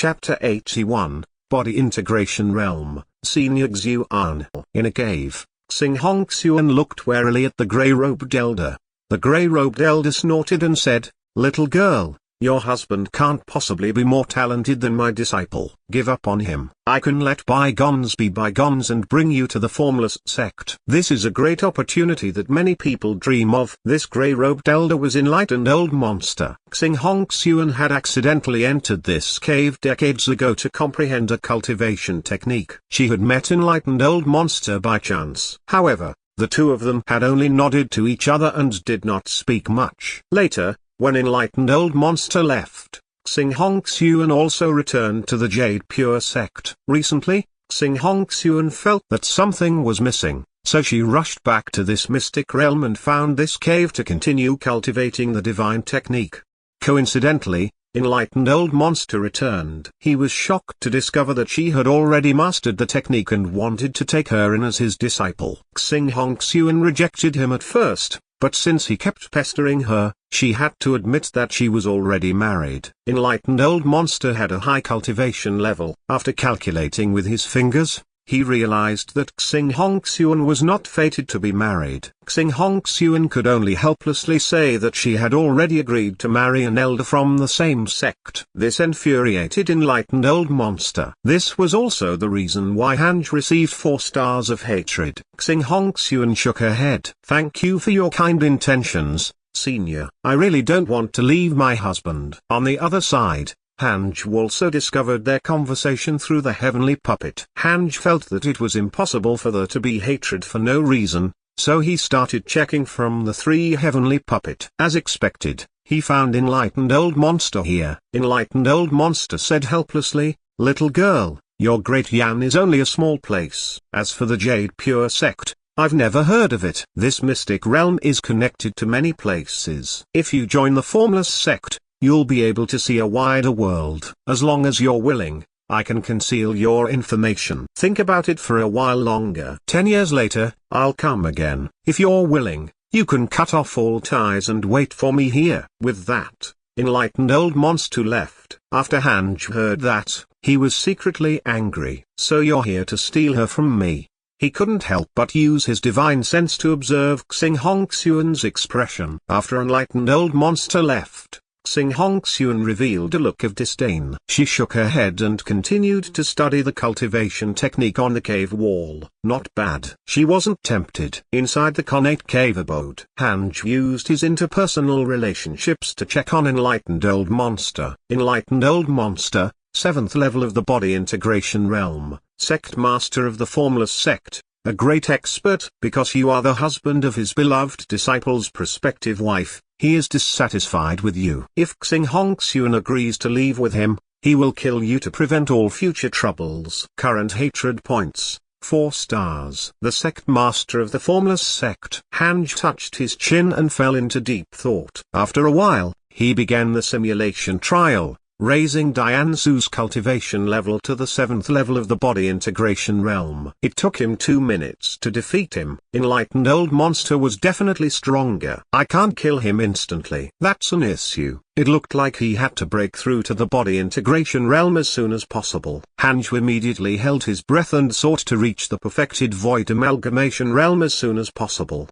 Chapter 81, Body Integration Realm, Senior Xuan. In a cave, Xing Hongxuan looked warily at the grey-robed elder. The grey-robed elder snorted and said, "Little girl, your husband can't possibly be more talented than my disciple. Give up on him. I can let bygones be bygones and bring you to the formless sect." This is a great opportunity that many people dream of. This grey-robed elder was enlightened old monster. Xing Hongxuan had accidentally entered this cave decades ago to comprehend a cultivation technique. She had met enlightened old monster by chance. However, the two of them had only nodded to each other and did not speak much. Later, when enlightened old monster left, Xing Hongxuan also returned to the Jade Pure sect. Recently, Xing Hongxuan felt that something was missing, so she rushed back to this mystic realm and found this cave to continue cultivating the divine technique. Coincidentally, enlightened old monster returned. He was shocked to discover that she had already mastered the technique and wanted to take her in as his disciple. Xing Hongxuan rejected him at first, but since he kept pestering her, she had to admit that she was already married. Enlightened old monster had a high cultivation level. After calculating with his fingers, he realized that Xing Hongxuan was not fated to be married. Xing Hongxuan could only helplessly say that she had already agreed to marry an elder from the same sect. This infuriated enlightened old monster. This was also the reason why Hanj received 4 stars of hatred. Xing Hongxuan shook her head. "Thank you for your kind intentions, senior. I really don't want to leave my husband." On the other side, Hanj also discovered their conversation through the heavenly puppet. Hanj felt that it was impossible for there to be hatred for no reason, so he started checking from the 3 heavenly puppet. As expected, he found enlightened old monster here. Enlightened old monster said helplessly, "Little girl, your Great Yan is only a small place. As for the Jade Pure sect, I've never heard of it. This mystic realm is connected to many places. If you join the formless sect, you'll be able to see a wider world. As long as you're willing, I can conceal your information. Think about it for a while longer. 10 years later, I'll come again. If you're willing, you can cut off all ties and wait for me here." With that, enlightened old monster left. After Hanj heard that, he was secretly angry. "So you're here to steal her from me?" He couldn't help but use his divine sense to observe Xing Hongxuan's expression. After enlightened old monster left, Xing Hongxuan revealed a look of disdain. She shook her head and continued to study the cultivation technique on the cave wall. Not bad. She wasn't tempted. Inside the connate cave abode, Hanj used his interpersonal relationships to check on enlightened old monster. Enlightened old monster, 7th level of the body integration realm, sect master of the formless sect, a great expert. Because you are the husband of his beloved disciple's prospective wife, he is dissatisfied with you. If Xing Hongxuan agrees to leave with him, he will kill you to prevent all future troubles. Current hatred points, 4 stars. The sect master of the formless sect. Hanj touched his chin and fell into deep thought. After a while, he began the simulation trial, raising Dianzu's cultivation level to the 7th level of the body integration realm. It took him 2 minutes to defeat him. Enlightened old monster was definitely stronger. I can't kill him instantly. That's an issue. It looked like he had to break through to the body integration realm as soon as possible. Hanj immediately held his breath and sought to reach the perfected void amalgamation realm as soon as possible.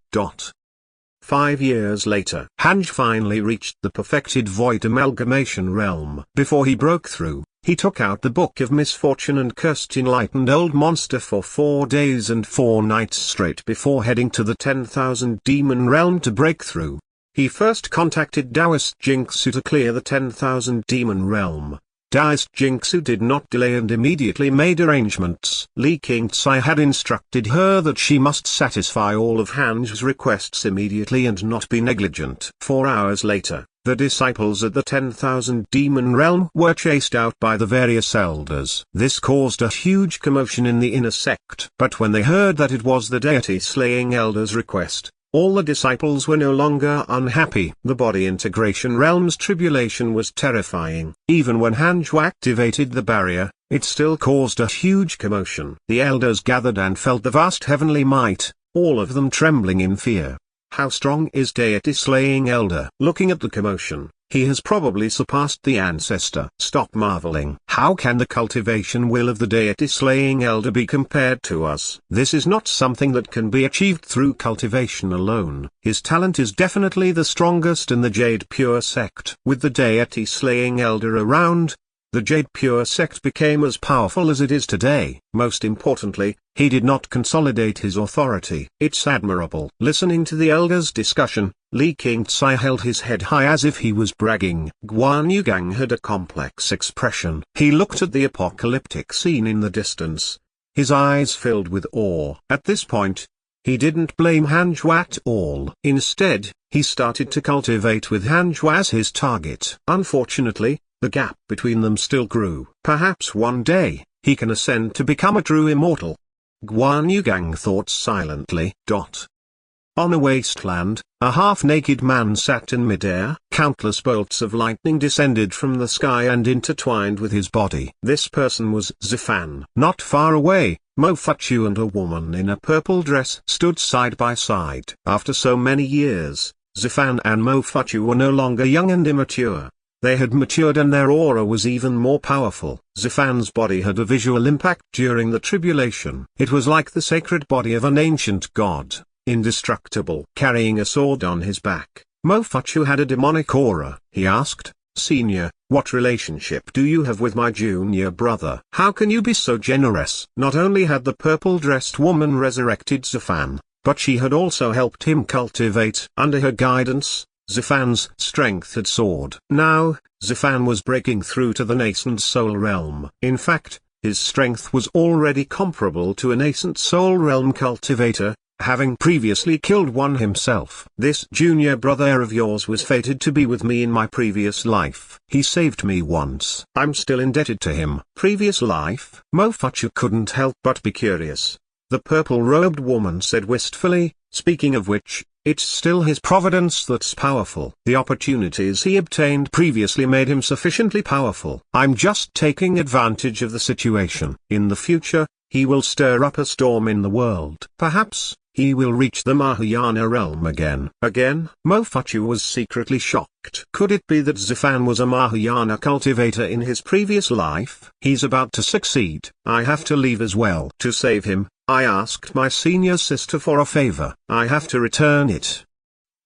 5 years later, Hanj finally reached the perfected void amalgamation realm. Before he broke through, he took out the Book of Misfortune and cursed enlightened old monster for 4 days and 4 nights straight before heading to the 10,000 demon realm to break through. He first contacted Taoist Jinxu to clear the 10,000 demon realm. Taoist Jinxu did not delay and immediately made arrangements. Li Qingcai had instructed her that she must satisfy all of Hanj's requests immediately and not be negligent. 4 hours later, the disciples at the 10,000 demon realm were chased out by the various elders. This caused a huge commotion in the inner sect. But when they heard that it was the deity slaying elders' request, all the disciples were no longer unhappy. The body integration realm's tribulation was terrifying. Even when Hanju activated the barrier, it still caused a huge commotion. The elders gathered and felt the vast heavenly might, all of them trembling in fear. How strong is deity slaying elder? Looking at the commotion, He has probably surpassed the ancestor. Stop marveling. How can the cultivation will of the deity slaying elder be compared to us? This is not something that can be achieved through cultivation alone. His talent is definitely the strongest in the Jade Pure sect. With the deity slaying elder around, the Jade Pure sect became as powerful as it is today. Most importantly, he did not consolidate his authority. It's admirable. Listening to the elders' discussion, Li Qingcai held his head high as if he was bragging. Guan Yugang had a complex expression. He looked at the apocalyptic scene in the distance, his eyes filled with awe. At this point, he didn't blame Hanzhou at all. Instead, he started to cultivate with Hanzhou as his target. Unfortunately, the gap between them still grew. Perhaps one day, he can ascend to become a true immortal. Guan Yugang thought silently. On a wasteland, a half-naked man sat in midair. Countless bolts of lightning descended from the sky and intertwined with his body. This person was Zifan. Not far away, Mo Fuchu and a woman in a purple dress stood side by side. After so many years, Zifan and Mo Fuchu were no longer young and immature. They had matured and their aura was even more powerful. Zifan's body had a visual impact during the tribulation. It was like the sacred body of an ancient god, indestructible. Carrying a sword on his back, Mo Fuchu had a demonic aura. He asked, "Senior, what relationship do you have with my junior brother? How can you be so generous?" Not only had the purple-dressed woman resurrected Zifan, but she had also helped him cultivate. Under her guidance, Zifan's strength had soared. Now, Zifan was breaking through to the nascent soul realm. In fact, his strength was already comparable to a nascent soul realm cultivator, having previously killed one himself. "This junior brother of yours was fated to be with me in my previous life. He saved me once. I'm still indebted to him." Previous life? Mo Fuchu couldn't help but be curious. The purple-robed woman said wistfully, "Speaking of which, it's still his Providence that's powerful. The opportunities he obtained previously made him sufficiently powerful. I'm just taking advantage of the situation. In the future, he will stir up a storm in the world. Perhaps, he will reach the Mahayana realm again." Again? Mo Fuchu was secretly shocked. Could it be that Zifan was a Mahayana cultivator in his previous life? He's about to succeed. I have to leave as well. To save him, I asked my senior sister for a favor. I have to return it.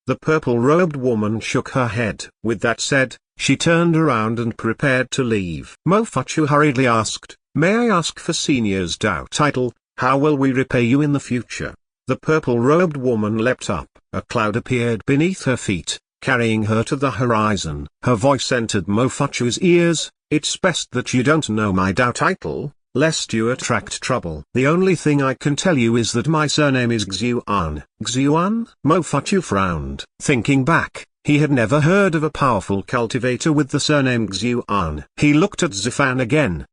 The purple-robed woman shook her head. With that said, she turned around and prepared to leave. Mo Fuchu hurriedly asked, "May I ask for senior's Dao title? How will we repay you in the future?" The purple-robed woman leapt up. A cloud appeared beneath her feet, carrying her to the horizon. Her voice entered Mo Fuchu's ears. "It's best that you don't know my Dao title, lest you attract trouble. The only thing I can tell you is that my surname is Xuan." Xuan? Mo Fuchu frowned. Thinking back, he had never heard of a powerful cultivator with the surname Xuan. He looked at Zifan again.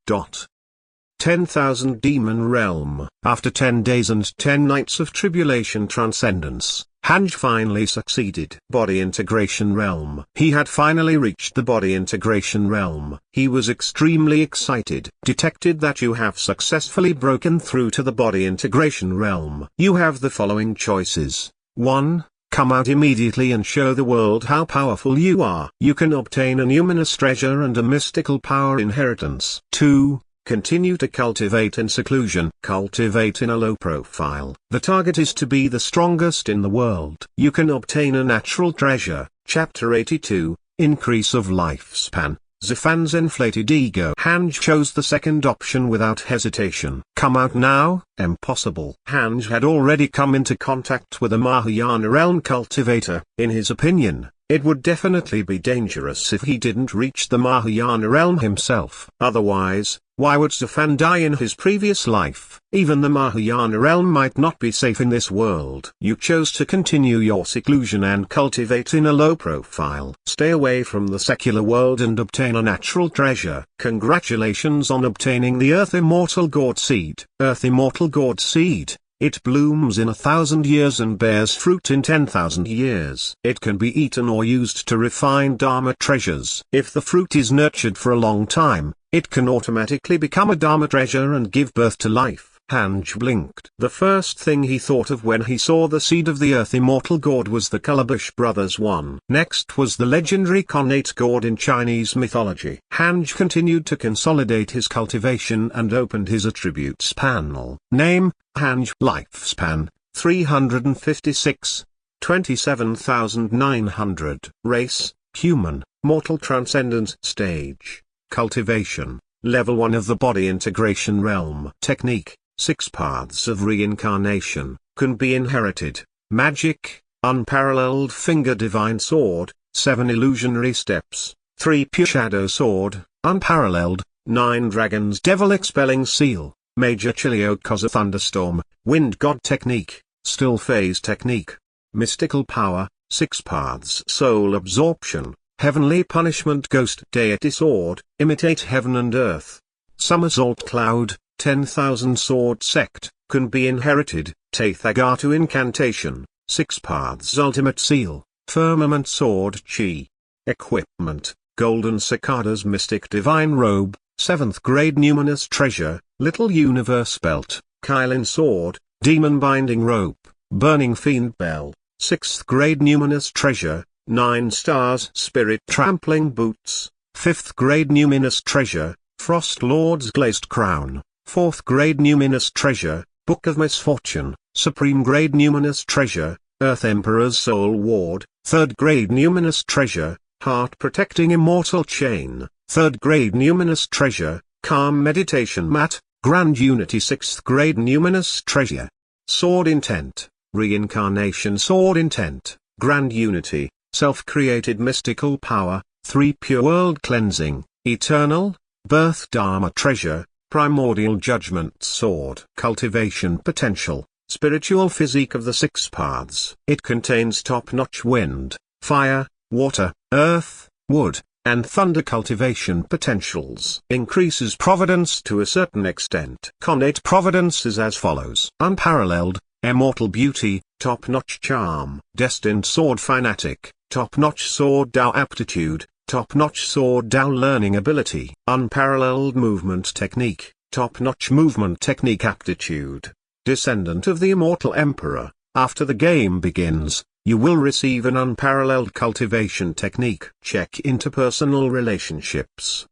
10,000 Demon Realm. After 10 days and 10 nights of tribulation transcendence, Hanj finally succeeded. Body Integration Realm. He had finally reached the Body Integration Realm. He was extremely excited. Detected that you have successfully broken through to the Body Integration Realm. You have the following choices. 1. Come out immediately and show the world how powerful you are. You can obtain a numinous treasure and a mystical power inheritance. 2. Continue to cultivate in seclusion. Cultivate in a low profile. The target is to be the strongest in the world. You can obtain a natural treasure. Chapter 82, Increase of Lifespan. Zifan's inflated ego. Hanj chose the second option without hesitation. Come out now? Impossible. Hanj had already come into contact with a Mahayana realm cultivator. In his opinion, it would definitely be dangerous if he didn't reach the Mahayana realm himself. Otherwise, why would Zifan die in his previous life? Even the Mahayana realm might not be safe in this world. You chose to continue your seclusion and cultivate in a low profile. Stay away from the secular world and obtain a natural treasure. Congratulations on obtaining the Earth Immortal Gourd Seed. Earth Immortal Gourd Seed. It blooms in 1,000 years and bears fruit in 10,000 years. It can be eaten or used to refine Dharma treasures. If the fruit is nurtured for a long time, it can automatically become a Dharma treasure and give birth to life. Hanj blinked. The first thing he thought of when he saw the Seed of the Earth Immortal Gourd was the Calabash Brothers one. Next was the legendary connate gourd in Chinese mythology. Hanj continued to consolidate his cultivation and opened his attributes panel. Name, Hanj. Lifespan, 356. 27,900. Race, human. Mortal transcendent stage. Cultivation, level 1 of the body integration realm. Technique, 6 paths of reincarnation, can be inherited. Magic, unparalleled finger divine sword, 7 illusionary steps, 3 pure shadow sword, unparalleled, 9 dragons devil expelling seal, major chiliokoza thunderstorm, wind god technique, still phase technique. Mystical power, 6 paths soul absorption, heavenly punishment ghost deity sword, imitate heaven and earth. Somersault cloud, 10,000 sword sect, can be inherited. Tathagatu incantation, 6 paths ultimate seal, firmament sword chi. Equipment, golden cicadas mystic divine robe, 7th grade numinous treasure, little universe belt, Kylin sword, demon binding rope, burning fiend bell, 6th grade numinous treasure, 9 stars spirit trampling boots, 5th grade numinous treasure, frost lord's glazed crown, 4th grade numinous treasure, book of misfortune, supreme grade numinous treasure, earth emperor's soul ward, 3rd grade numinous treasure, heart protecting immortal chain, 3rd grade numinous treasure, calm meditation mat, grand unity 6th grade numinous treasure. Sword intent, reincarnation sword intent, grand unity, self-created mystical power, 3 pure world cleansing, eternal, birth dharma treasure, primordial judgment sword. Cultivation potential, spiritual physique of the 6 paths. It contains top-notch wind, fire, water, earth, wood, and thunder cultivation potentials. Increases providence to a certain extent. Connate providence is as follows. Unparalleled, immortal beauty, top-notch charm. Destined Sword Fanatic, top-notch Sword Dao aptitude, top-notch Sword Dao learning ability. Unparalleled Movement Technique, top-notch movement technique aptitude. Descendant of the Immortal Emperor, after the game begins, you will receive an unparalleled cultivation technique. Check interpersonal relationships.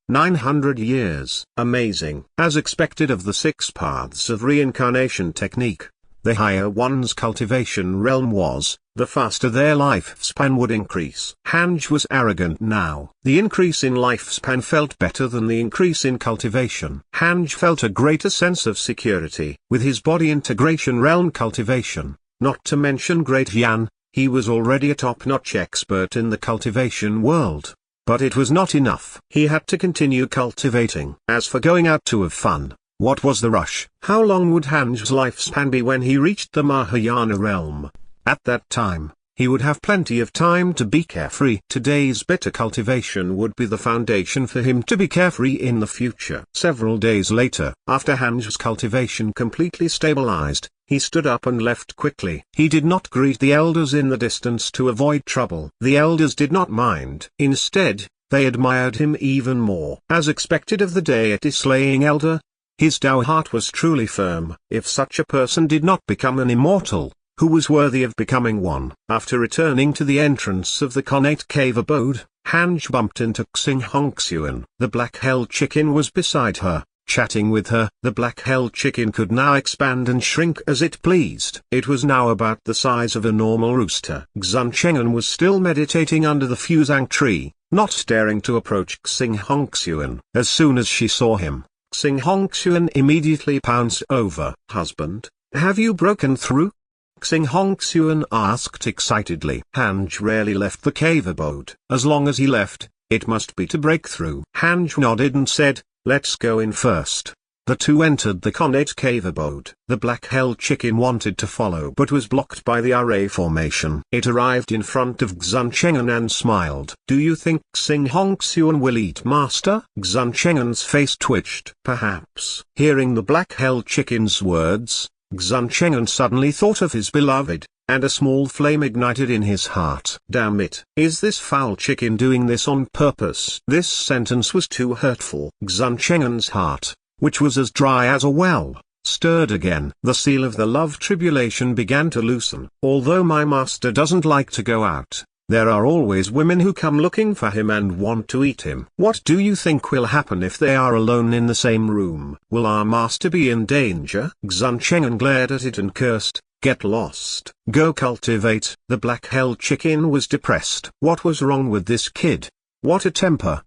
900 years. Amazing. As expected of the 6 paths of reincarnation technique, the higher one's cultivation realm was, the faster their lifespan would increase. Hanj was arrogant now. The increase in lifespan felt better than the increase in cultivation. Hanj felt a greater sense of security. With his body integration realm cultivation, not to mention Great Yan, he was already a top-notch expert in the cultivation world. But it was not enough. He had to continue cultivating. As for going out to have fun, what was the rush? How long would Hanj's lifespan be when he reached the Mahayana realm? At that time, he would have plenty of time to be carefree. Today's better cultivation would be the foundation for him to be carefree in the future. Several days later, after Hanj's cultivation completely stabilized, he stood up and left quickly. He did not greet the elders in the distance to avoid trouble. The elders did not mind. Instead, they admired him even more. As expected of the deity-slaying elder, his Dao heart was truly firm. If such a person did not become an immortal, who was worthy of becoming one? After returning to the entrance of the connate cave abode, Hanj bumped into Xing Hongxuan. The black hell chicken was beside her, chatting with her. The black hell chicken could now expand and shrink as it pleased. It was now about the size of a normal rooster. Xun Chengan was still meditating under the fusang tree, not daring to approach Xing Hongxuan. As soon as she saw him, Xing Hongxuan immediately pounced over. "Husband, have you broken through?" Xing Hongxuan asked excitedly. Hanj rarely left the cave abode. As long as he left, it must be to break through. Hanj nodded and said, "Let's go in first." The two entered the connate cave abode. The black hell chicken wanted to follow but was blocked by the array formation. It arrived in front of Xun Chengan and smiled. "Do you think Xing Hongxuan will eat master?" Xun Chengan's face twitched. "Perhaps." Hearing the black hell chicken's words, Xun Chengan suddenly thought of his beloved, and a small flame ignited in his heart. "Damn it, is this foul chicken doing this on purpose?" This sentence was too hurtful. Xun Chengan's heart, which was as dry as a well, stirred again. The seal of the love tribulation began to loosen. Although my master doesn't like to go out, there are always women who come looking for him and want to eat him. What do you think will happen if they are alone in the same room? Will our master be in danger? Xun Chengan glared at it and cursed. Get lost. Go cultivate. The black hell chicken was depressed. What was wrong with this kid? What a temper.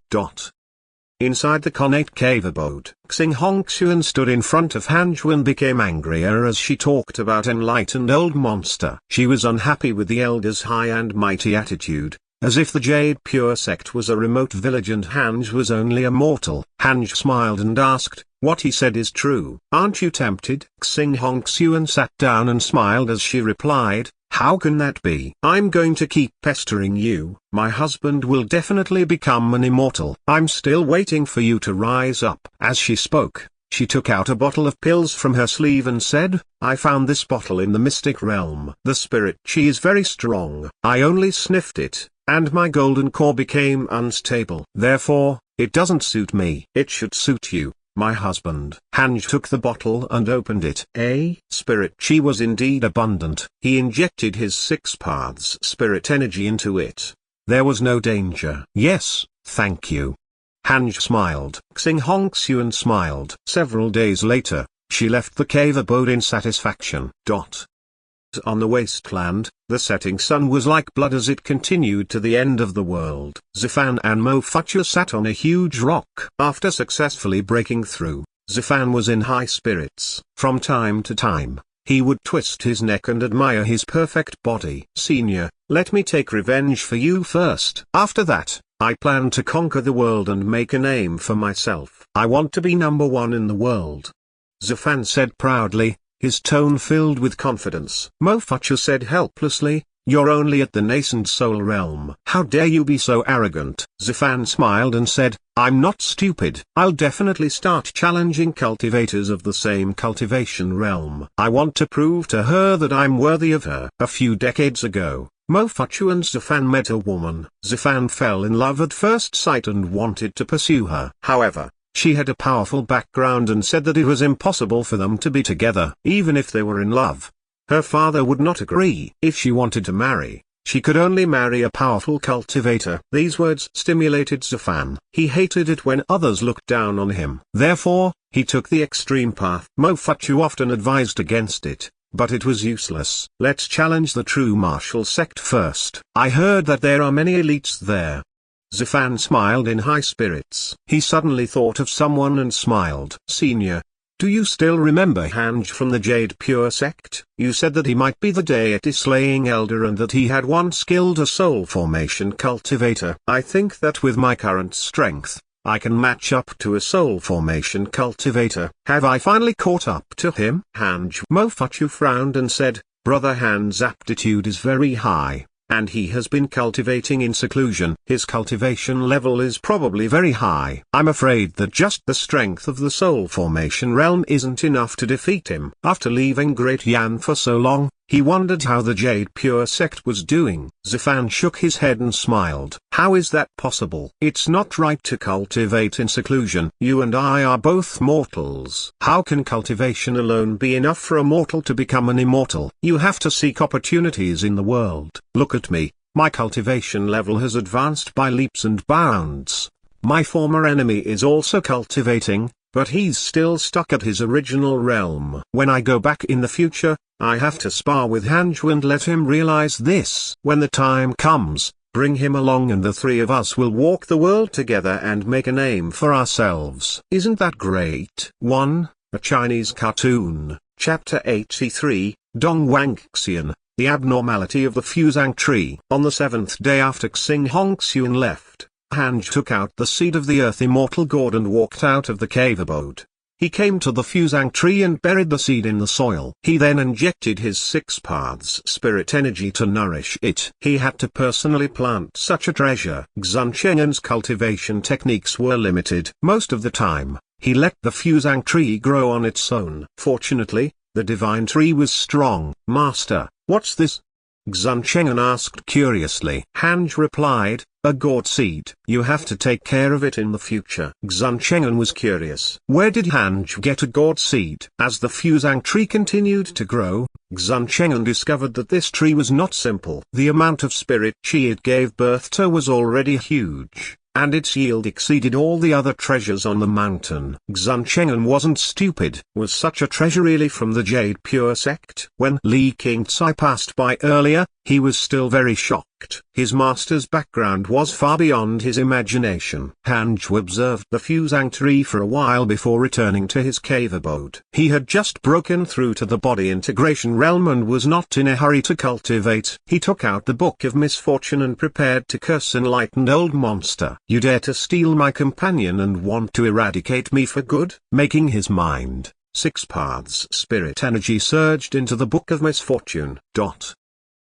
Inside the connate cave abode, Xing Hongxuan stood in front of Hanjuan and became angrier as she talked about enlightened old monster. She was unhappy with the elder's high and mighty attitude, as if the Jade Pure sect was a remote village and Hanj was only a mortal. Hanj smiled and asked, what he said is true. Aren't you tempted? Xing Hongxuan sat down and smiled as she replied, how can that be? I'm going to keep pestering you. My husband will definitely become an immortal. I'm still waiting for you to rise up. As she spoke, she took out a bottle of pills from her sleeve and said, I found this bottle in the mystic realm. The spirit chi is very strong. I only sniffed it, and my golden core became unstable. Therefore, it doesn't suit me. It should suit you, my husband. Hanj took the bottle and opened it. Spirit chi was indeed abundant. He injected his 6 paths spirit energy into it. There was no danger. Yes, thank you. Hanj smiled. Xing Hongxuan smiled. Several days later, she left the cave abode in satisfaction. On the wasteland, the setting sun was like blood as it continued to the end of the world. Zifan and Mo Fuchu sat on a huge rock. After successfully breaking through, Zifan was in high spirits. From time to time, he would twist his neck and admire his perfect body. Senior, let me take revenge for you first. After that, I plan to conquer the world and make a name for myself. I want to be number 1 in the world. Zifan said proudly, his tone filled with confidence. Mo Fuchu said helplessly, you're only at the nascent soul realm. How dare you be so arrogant? Zifan smiled and said, I'm not stupid. I'll definitely start challenging cultivators of the same cultivation realm. I want to prove to her that I'm worthy of her. A few decades ago, Mo Fuchu and Zifan met a woman. Zifan fell in love at first sight and wanted to pursue her. However, she had a powerful background and said that it was impossible for them to be together. Even if they were in love, her father would not agree. If she wanted to marry, she could only marry a powerful cultivator. These words stimulated Zifan. He hated it when others looked down on him. Therefore, he took the extreme path. Mo Fuchu often advised against it, but it was useless. Let's challenge the true martial sect first. I heard that there are many elites there. Zifan smiled in high spirits. He suddenly thought of someone and smiled. Senior, do you still remember Hanj from the Jade Pure sect? You said that he might be the deity slaying elder and that he had once skilled a soul formation cultivator. I think that with my current strength, I can match up to a soul formation cultivator. Have I finally caught up to him? Hanj Mo Fuchu frowned and said, Brother Han's aptitude is very high, and he has been cultivating in seclusion. His cultivation level is probably very high. I'm afraid that just the strength of the soul formation realm isn't enough to defeat him. After leaving Great Yan for so long, he wondered how the Jade Pure sect was doing. Zifan shook his head and smiled. How is that possible? It's not right to cultivate in seclusion. You and I are both mortals. How can cultivation alone be enough for a mortal to become an immortal? You have to seek opportunities in the world. Look at me. My cultivation level has advanced by leaps and bounds. My former enemy is also cultivating, but he's still stuck at his original realm. When I go back in the future, I have to spar with Hanju and let him realize this. When the time comes, bring him along and the 3 of us will walk the world together and make a name for ourselves. Isn't that great? 1. A Chinese Cartoon, Chapter 83, Dong Wangxian, The Abnormality of the Fusang Tree. On the 7th day after Xing Hongxuan left, Hanj took out the seed of the earth immortal gourd and walked out of the cave abode. He came to the Fusang tree and buried the seed in the soil. He then injected his 6 paths spirit energy to nourish it. He had to personally plant such a treasure. Xun Chengan's cultivation techniques were limited. Most of the time, he let the Fusang tree grow on its own. Fortunately, the divine tree was strong. Master, what's this? Xun Chengan asked curiously. Hanj replied, A gourd seed. You have to take care of it in the future. Xun Chengan was curious. Where did Hanj get a gourd seed? As the fusang tree continued to grow, Xun Chengan discovered that this tree was not simple. The amount of spirit chi it gave birth to was already huge, and its yield exceeded all the other treasures on the mountain. Xun Chengan wasn't stupid. Was such a treasure really from the Jade Pure sect? When Li Qingcai passed by earlier, he was still very shocked. His master's background was far beyond his imagination. Hanju observed the fusang tree for a while before returning to his cave abode. He had just broken through to the body integration realm and was not in a hurry to cultivate. He took out the Book of Misfortune and prepared to curse enlightened old monster. You dare to steal my companion and want to eradicate me for good? Making his mind, 6 paths spirit energy surged into the Book of Misfortune.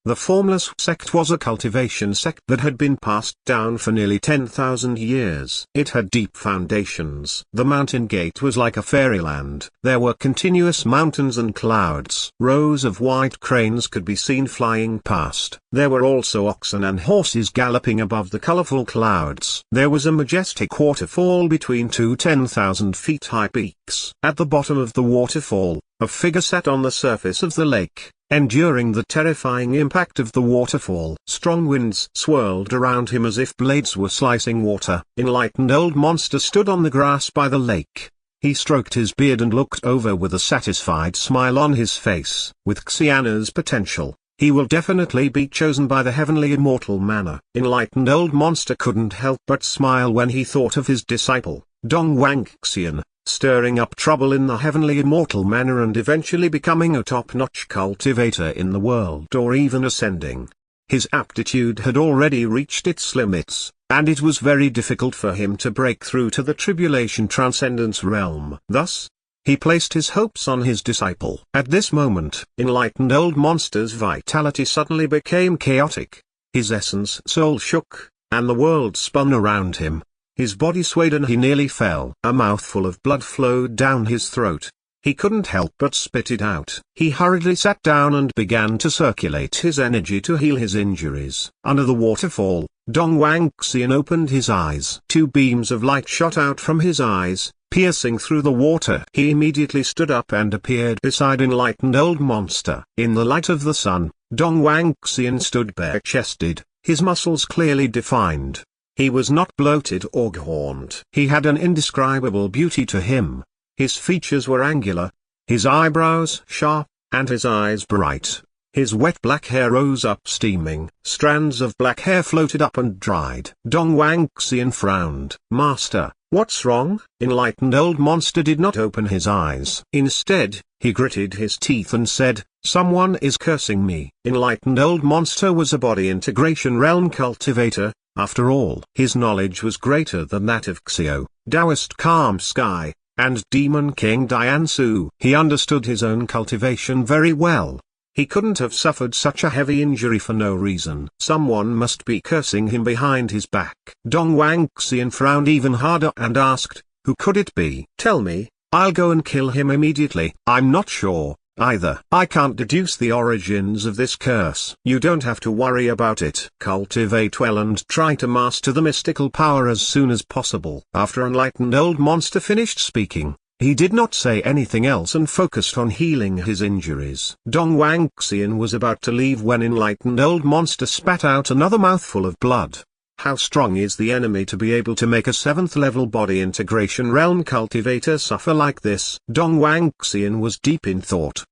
The Formless sect was a cultivation sect that had been passed down for nearly 10,000 years. It had deep foundations. The mountain gate was like a fairyland. There were continuous mountains and clouds. Rows of white cranes could be seen flying past. There were also oxen and horses galloping above the colorful clouds. There was a majestic waterfall between 2 10,000 feet high peaks. At the bottom of the waterfall, a figure sat on the surface of the lake, enduring the terrifying impact of the waterfall. Strong winds swirled around him as if blades were slicing water. Enlightened old monster stood on the grass by the lake. He stroked his beard and looked over with a satisfied smile on his face. With Xiana's potential, he will definitely be chosen by the heavenly immortal manner. Enlightened old monster couldn't help but smile when he thought of his disciple, Dong Wangxian, stirring up trouble in the heavenly immortal manner and eventually becoming a top-notch cultivator in the world or even ascending. His aptitude had already reached its limits, and it was very difficult for him to break through to the tribulation transcendence realm. Thus, he placed his hopes on his disciple. At this moment, enlightened old monster's vitality suddenly became chaotic. His essence soul shook, and the world spun around him. His body swayed and he nearly fell. A mouthful of blood flowed down his throat. He couldn't help but spit it out. He hurriedly sat down and began to circulate his energy to heal his injuries. Under the waterfall, Dong Wangxian opened his eyes. 2 beams of light shot out from his eyes, piercing through the water. He immediately stood up and appeared beside enlightened old monster. In the light of the sun, Dong Wangxian stood bare-chested, his muscles clearly defined. He was not bloated or gaunt. He had an indescribable beauty to him. His features were angular, his eyebrows sharp, and his eyes bright. His wet black hair rose up steaming. Strands of black hair floated up and dried. Dong Wangxian frowned. Master, what's wrong? Enlightened old monster did not open his eyes. Instead, he gritted his teeth and said, someone is cursing me. Enlightened old monster was a body integration realm cultivator. After all, his knowledge was greater than that of Xiao, Taoist Calm Sky, and Demon King Diansu. He understood his own cultivation very well. He couldn't have suffered such a heavy injury for no reason. Someone must be cursing him behind his back. Dong Wangxian frowned even harder and asked, who could it be? Tell me, I'll go and kill him immediately. I'm not sure, either. I can't deduce the origins of this curse. You don't have to worry about it. Cultivate well and try to master the mystical power as soon as possible. After enlightened old monster finished speaking, he did not say anything else and focused on healing his injuries. Dong Wangxian was about to leave when enlightened old monster spat out another mouthful of blood. How strong is the enemy to be able to make a 7th level body integration realm cultivator suffer like this? Dong Wangxian was deep in thought.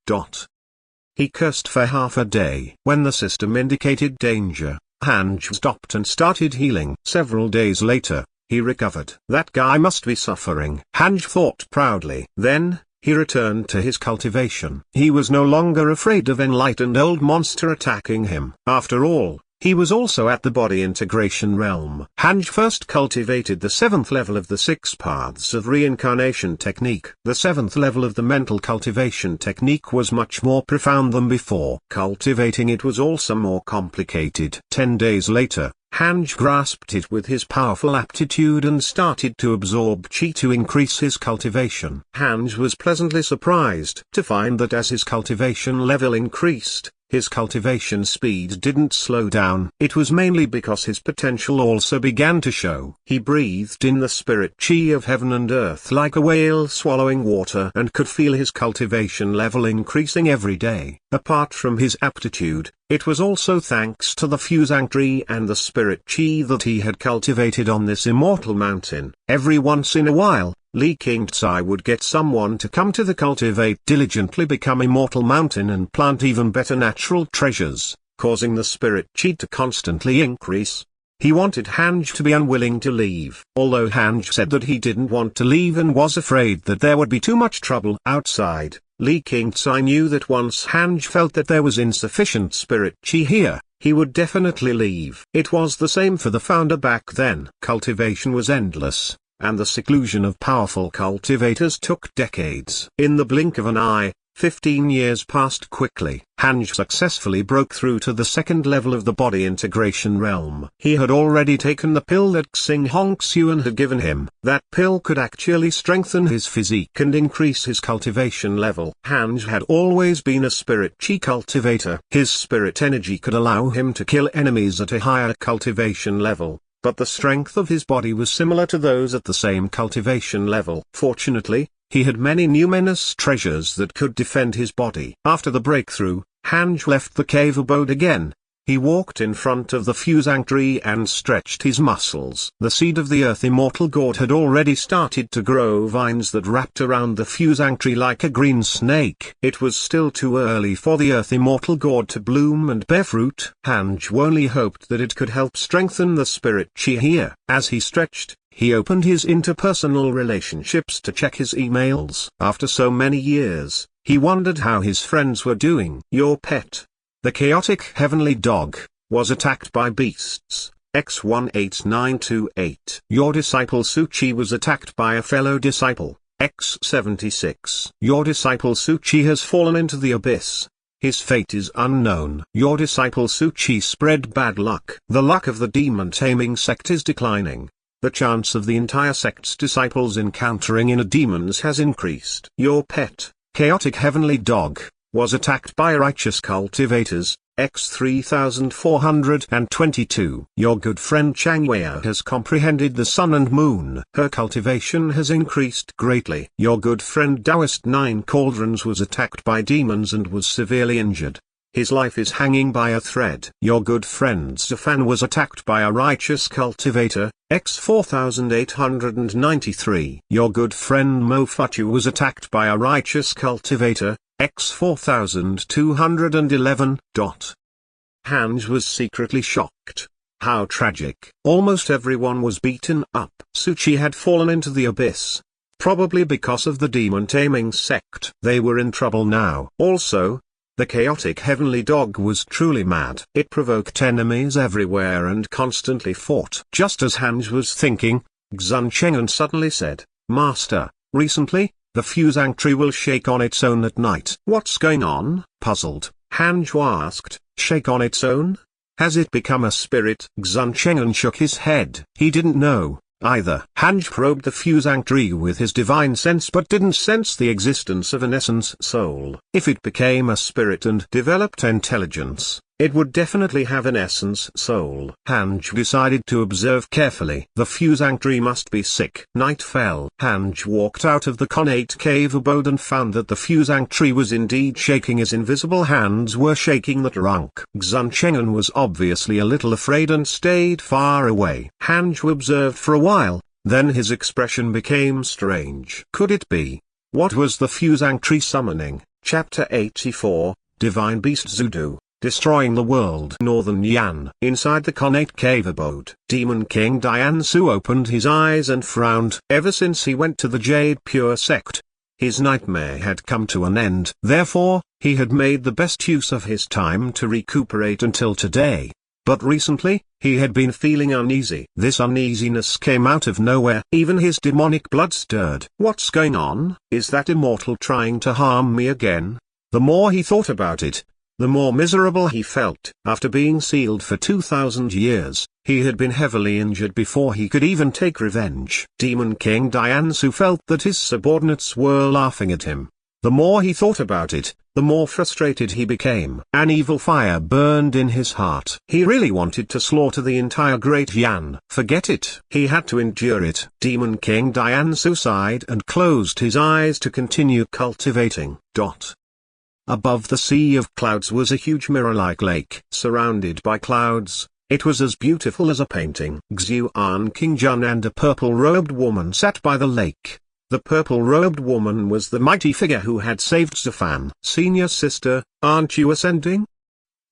He cursed for half a day. When the system indicated danger, Hanj stopped and started healing. Several days later, he recovered. That guy must be suffering, Hanj thought proudly. Then, he returned to his cultivation. He was no longer afraid of enlightened old monster attacking him. After all, he was also at the body integration realm. Hanj first cultivated the 7th level of the 6 paths of reincarnation technique. The 7th level of the mental cultivation technique was much more profound than before. Cultivating it was also more complicated. 10 days later, Hanj grasped it with his powerful aptitude and started to absorb chi to increase his cultivation. Hanj was pleasantly surprised to find that as his cultivation level increased, his cultivation speed didn't slow down. It was mainly because his potential also began to show. He breathed in the spirit chi of heaven and earth like a whale swallowing water and could feel his cultivation level increasing every day. Apart from his aptitude, it was also thanks to the fusang tree and the spirit chi that he had cultivated on this immortal mountain. Every once in a while, Li Qingzai would get someone to come to the Cultivate diligently become Immortal Mountain and plant even better natural treasures, causing the spirit chi to constantly increase. He wanted Hanj to be unwilling to leave. Although Hanj said that he didn't want to leave and was afraid that there would be too much trouble outside, Li Qingzai knew that once Hanj felt that there was insufficient spirit chi here, he would definitely leave. It was the same for the founder back then. Cultivation was endless, and the seclusion of powerful cultivators took decades. In the blink of an eye, 15 years passed quickly. Hanj successfully broke through to the second level of the body integration realm. He had already taken the pill that Xing Hongxuan had given him. That pill could actually strengthen his physique and increase his cultivation level. Hanj had always been a spirit chi cultivator. His spirit energy could allow him to kill enemies at a higher cultivation level, but the strength of his body was similar to those at the same cultivation level. Fortunately, he had many numinous treasures that could defend his body. After the breakthrough, Hanj left the cave abode again. He walked in front of the fusang tree and stretched his muscles. The seed of the earth immortal gourd had already started to grow vines that wrapped around the fusang tree like a green snake. It was still too early for the earth immortal gourd to bloom and bear fruit. Hanj only hoped that it could help strengthen the spirit chi here. As he stretched, he opened his interpersonal relationships to check his emails. After so many years, he wondered how his friends were doing. Your pet, the chaotic heavenly dog, was attacked by beasts. X18928. Your disciple Suchi was attacked by a fellow disciple. X76. Your disciple Suchi has fallen into the abyss. His fate is unknown. Your disciple Suchi spread bad luck. The luck of the demon-taming sect is declining. The chance of the entire sect's disciples encountering inner demons has increased. Your pet, chaotic heavenly dog, was attacked by righteous cultivators. X3422. Your good friend Changwei has comprehended the sun and moon. Her cultivation has increased greatly. Your good friend Taoist Nine Cauldrons was attacked by demons and was severely injured. His life is hanging by a thread. Your good friend Zafan was attacked by a righteous cultivator. X4893. Your good friend Mofutu was attacked by a righteous cultivator. X4211. Hanj was secretly shocked. How tragic. Almost everyone was beaten up. Suchi had fallen into the abyss. Probably because of the demon-taming sect. They were in trouble now. Also, the chaotic heavenly dog was truly mad. It provoked enemies everywhere and constantly fought. Just as Hanj was thinking, Xun Chengan suddenly said, Master, recently, the fusang tree will shake on its own at night. What's going on? Puzzled, Hanj asked, shake on its own? Has it become a spirit? Xun Chengan shook his head. He didn't know, either. Hanj probed the fusang tree with his divine sense but didn't sense the existence of an essence soul. If it became a spirit and developed intelligence, it would definitely have an essence soul. Hanj decided to observe carefully. The fusang tree must be sick. Night fell. Hanj walked out of the connate cave abode and found that the fusang tree was indeed shaking. His invisible hands were shaking the trunk. Xun Chengan was obviously a little afraid and stayed far away. Hanj observed for a while, then his expression became strange. Could it be? What was the fusang tree summoning? Chapter 84, Divine Beast Zudu. Destroying the world. Northern Yan. Inside the connate cave abode, Demon King Diansu opened his eyes and frowned. Ever since he went to the Jade Pure sect, his nightmare had come to an end. Therefore, he had made the best use of his time to recuperate until today. But recently, he had been feeling uneasy. This uneasiness came out of nowhere. Even his demonic blood stirred. What's going on? Is that immortal trying to harm me again? The more he thought about it, the more miserable he felt. After being sealed for 2,000 years, he had been heavily injured before he could even take revenge. Demon King Diansu felt that his subordinates were laughing at him. The more he thought about it, the more frustrated he became. An evil fire burned in his heart. He really wanted to slaughter the entire Great Yan. Forget it. He had to endure it. Demon King Diansu sighed and closed his eyes to continue cultivating. Above the sea of clouds was a huge mirror-like lake. Surrounded by clouds, it was as beautiful as a painting. Xuan King Jun and a purple-robed woman sat by the lake. The purple-robed woman was the mighty figure who had saved Zafan. "Senior sister, aren't you ascending?"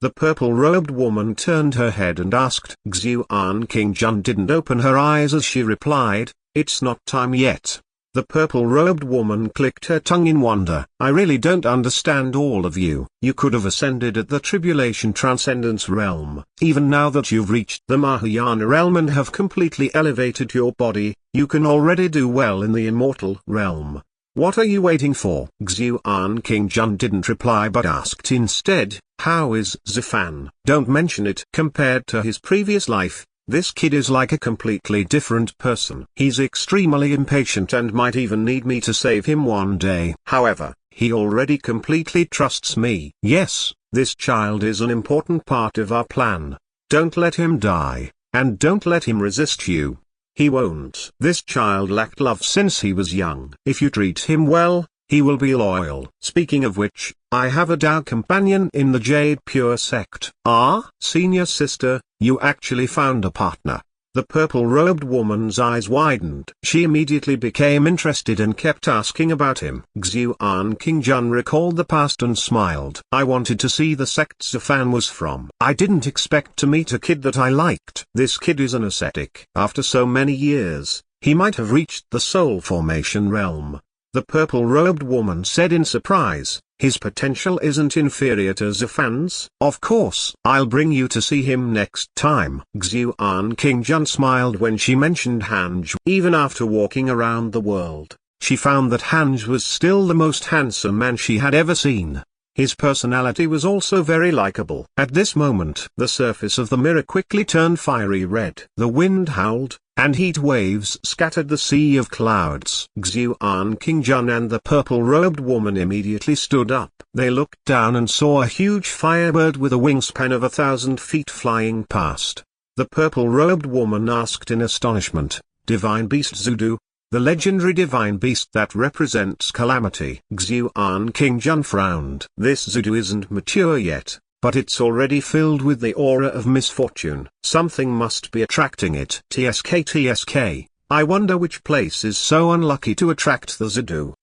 The purple-robed woman turned her head and asked. Xuan King Jun didn't open her eyes as she replied, "It's not time yet." The purple-robed woman clicked her tongue in wonder. "I really don't understand all of you. You could have ascended at the Tribulation Transcendence Realm. Even now that you've reached the Mahayana Realm and have completely elevated your body, you can already do well in the Immortal Realm. What are you waiting for?" Xuan King Jun didn't reply but asked instead, "How is Zafan?" "Don't mention it." Compared to his previous life, this kid is like a completely different person. He's extremely impatient and might even need me to save him one day. However, he already completely trusts me. Yes, this child is an important part of our plan. Don't let him die, and don't let him resist you. He won't. This child lacked love since he was young. If you treat him well, he will be loyal. Speaking of which, I have a Dao companion in the Jade Pure sect. Ah, senior sister, you actually found a partner. The purple-robed woman's eyes widened. She immediately became interested and kept asking about him. Xuan King Jun recalled the past and smiled. "I wanted to see the sect Zafan was from. I didn't expect to meet a kid that I liked. This kid is an ascetic. After so many years, he might have reached the soul formation realm." The purple-robed woman said in surprise, "His potential isn't inferior to Zafan's." "Of course, I'll bring you to see him next time." Xuan King Jun smiled when she mentioned Hanj. Even after walking around the world, she found that Hanj was still the most handsome man she had ever seen. His personality was also very likable. At this moment, the surface of the mirror quickly turned fiery red. The wind howled, and heat waves scattered the sea of clouds. Xuan King Jun and the purple-robed woman immediately stood up. They looked down and saw a huge firebird with a wingspan of 1,000 feet flying past. The purple-robed woman asked in astonishment, "Divine Beast Zudu? The legendary divine beast that represents calamity?" Xuan King Jun frowned. "This Zudu isn't mature yet, but it's already filled with the aura of misfortune. Something must be attracting it. TSK, I wonder which place is so unlucky to attract the Zudu."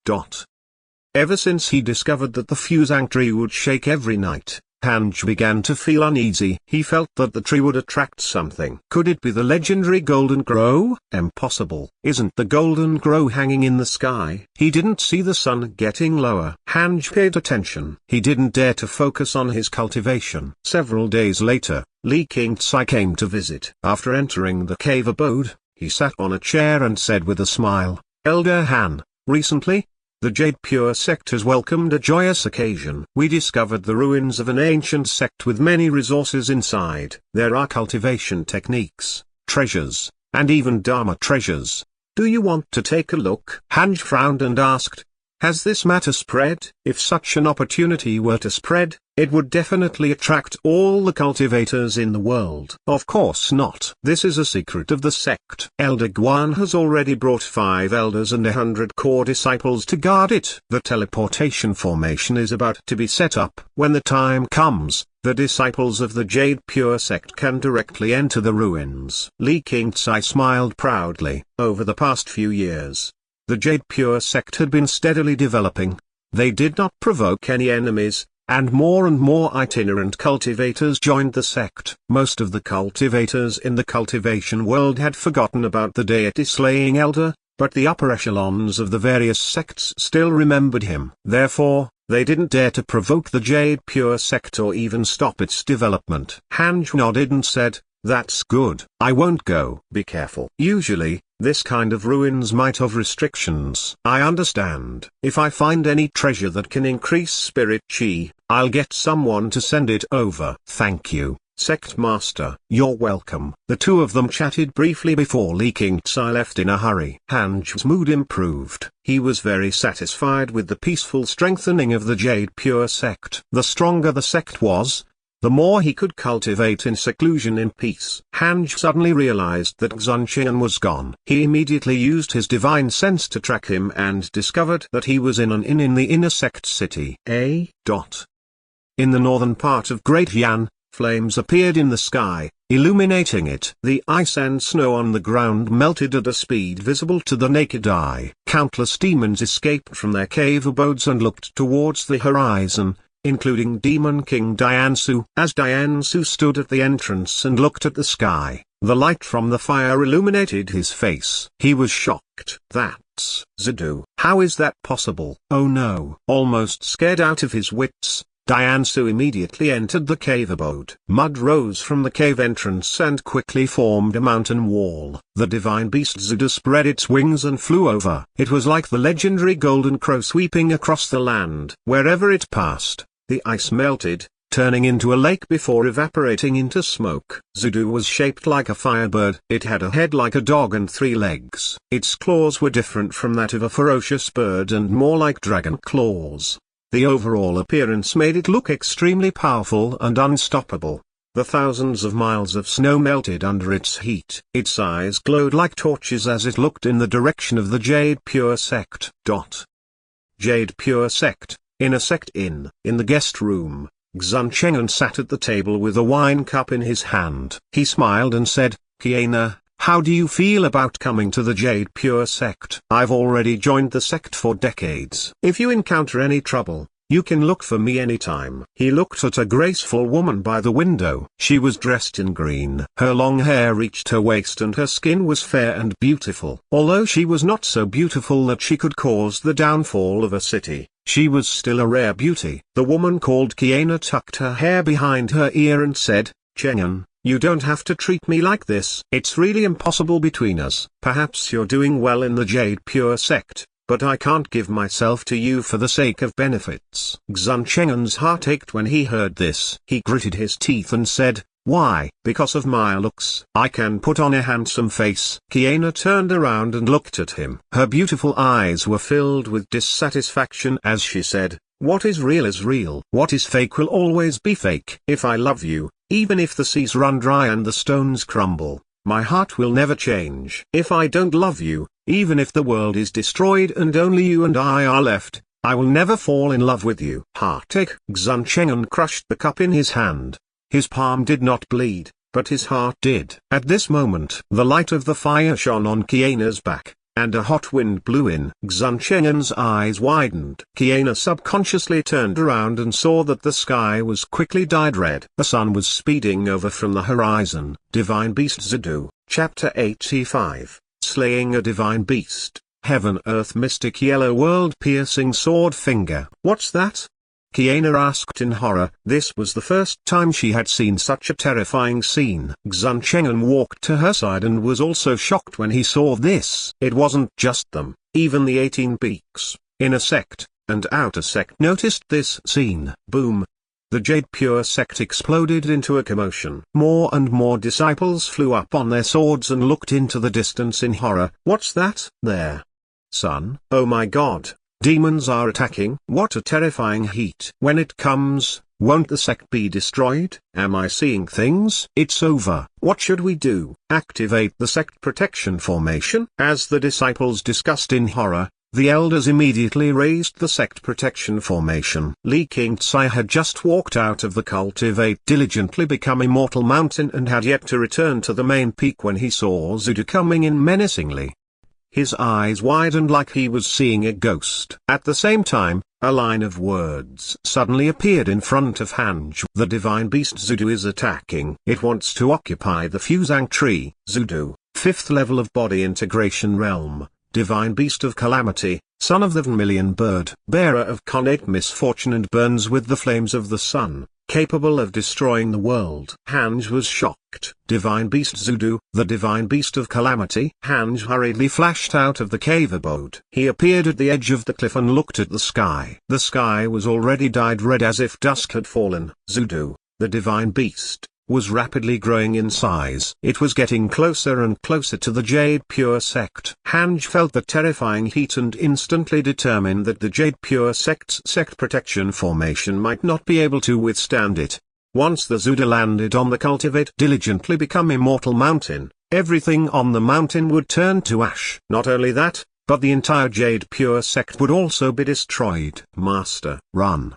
Ever since he discovered that the fusang tree would shake every night, Hanj began to feel uneasy. He felt that the tree would attract something. Could it be the legendary golden grow? Impossible. Isn't the golden grow hanging in the sky? He didn't see the sun getting lower. Hanj paid attention. He didn't dare to focus on his cultivation. Several days later, Li Qingcai came to visit. After entering the cave abode, he sat on a chair and said with a smile, "Elder Han, recently, the Jade Pure sect has welcomed a joyous occasion. We discovered the ruins of an ancient sect with many resources inside. There are cultivation techniques, treasures, and even Dharma treasures. Do you want to take a look?" Hanj frowned and asked, "Has this matter spread?" If such an opportunity were to spread, it would definitely attract all the cultivators in the world. Of course not. This is a secret of the sect. Elder Guan has already brought 5 elders and 100 core disciples to guard it. The teleportation formation is about to be set up. When the time comes, the disciples of the Jade Pure sect can directly enter the ruins. Li Qingcai smiled proudly. Over the past few years, the Jade Pure sect had been steadily developing. They did not provoke any enemies, and more itinerant cultivators joined the sect. Most of the cultivators in the cultivation world had forgotten about the deity slaying elder, but the upper echelons of the various sects still remembered him. Therefore, they didn't dare to provoke the Jade Pure sect or even stop its development. Hanj nodded and said, "That's good. I won't go." "Be careful. Usually, this kind of ruins might have restrictions." "I understand. If I find any treasure that can increase spirit chi, I'll get someone to send it over." "Thank you. Sect Master, you're welcome. The two of them chatted briefly before Li Qingzai left in a hurry. Han's mood improved. He was very satisfied with the peaceful strengthening of the Jade Pure sect. The stronger the sect was, the more he could cultivate in seclusion in peace. Han suddenly realized that Xunqian was gone. He immediately used his divine sense to track him and discovered that he was in an inn in the inner sect city. In the northern part of Great Yan, flames appeared in the sky, illuminating it. The ice and snow on the ground melted at a speed visible to the naked eye. Countless demons escaped from their cave abodes and looked towards the horizon, including Demon King Diansu. As Diansu stood at the entrance and looked at the sky, the light from the fire illuminated his face. He was shocked. That's Zudu. How is that possible? Oh no. Almost scared out of his wits, Diansu immediately entered the cave abode. Mud rose from the cave entrance and quickly formed a mountain wall. The divine beast Zudu spread its wings and flew over. It was like the legendary golden crow sweeping across the land. Wherever it passed, the ice melted, turning into a lake before evaporating into smoke. Zudu was shaped like a firebird. It had a head like a dog and 3 legs. Its claws were different from that of a ferocious bird and more like dragon claws. The overall appearance made it look extremely powerful and unstoppable. The thousands of miles of snow melted under its heat. Its eyes glowed like torches as it looked in the direction of the Jade Pure sect. Jade Pure sect, in a sect inn. In the guest room, Xunqian sat at the table with a wine cup in his hand. He smiled and said, "Kiana, how do you feel about coming to the Jade Pure sect? I've already joined the sect for decades. If you encounter any trouble, you can look for me anytime." He looked at a graceful woman by the window. She was dressed in green. Her long hair reached her waist and her skin was fair and beautiful. Although she was not so beautiful that she could cause the downfall of a city, she was still a rare beauty. The woman called Kiana tucked her hair behind her ear and said, "Chenyan, you don't have to treat me like this. It's really impossible between us. Perhaps you're doing well in the Jade Pure sect, but I can't give myself to you for the sake of benefits." Xunqian's heart ached when he heard this. He gritted his teeth and said, "Why?" "Because of my looks. I can put on a handsome face." Kiana turned around and looked at him. Her beautiful eyes were filled with dissatisfaction as she said, "What is real is real. What is fake will always be fake. If I love you, even if the seas run dry and the stones crumble, my heart will never change. If I don't love you, even if the world is destroyed and only you and I are left, I will never fall in love with you." Heartache. Xunqian crushed the cup in his hand. His palm did not bleed, but his heart did. At this moment, the light of the fire shone on Kiana's back, and a hot wind blew in. Xunqian's eyes widened. Kiana subconsciously turned around and saw that the sky was quickly dyed red. The sun was speeding over from the horizon. Divine Beast Zudu, Chapter 85, Slaying a Divine Beast, Heaven Earth Mystic Yellow World Piercing Sword Finger. "What's that?" Kiana asked in horror. This was the first time she had seen such a terrifying scene. Xunqian walked to her side and was also shocked when he saw this. It wasn't just them, even the 18 peaks, inner sect, and outer sect noticed this scene. Boom! The Jade Pure sect exploded into a commotion. More and more disciples flew up on their swords and looked into the distance in horror. "What's that there? Sun? Oh my god! Demons are attacking." "What a terrifying heat." "When it comes, won't the sect be destroyed?" "Am I seeing things?" "It's over." "What should we do?" "Activate the sect protection formation." As the disciples discussed in horror, the elders immediately raised the sect protection formation. Li Qingzai had just walked out of the Cultivate diligently become Immortal Mountain and had yet to return to the main peak when he saw Zudu coming in menacingly. His eyes widened like he was seeing a ghost. At the same time, a line of words suddenly appeared in front of Hanj. "The divine beast Zudu is attacking. It wants to occupy the Fusang tree." Zudu, 5th level of body integration realm, divine beast of calamity, son of the vermilion bird, bearer of connate misfortune and burns with the flames of the sun, capable of destroying the world. Hanj was shocked. Divine Beast Zudu, the divine beast of calamity. Hanj hurriedly flashed out of the cave abode. He appeared at the edge of the cliff and looked at the sky. The sky was already dyed red as if dusk had fallen. "Zudu, the divine beast, was rapidly growing in size. It was getting closer and closer to the Jade Pure sect. Hanj felt the terrifying heat and instantly determined that the Jade Pure sect's sect protection formation might not be able to withstand it. Once the Zuda landed on the Cultivate diligently become Immortal Mountain, everything on the mountain would turn to ash. Not only that, but the entire Jade Pure sect would also be destroyed. Master, run.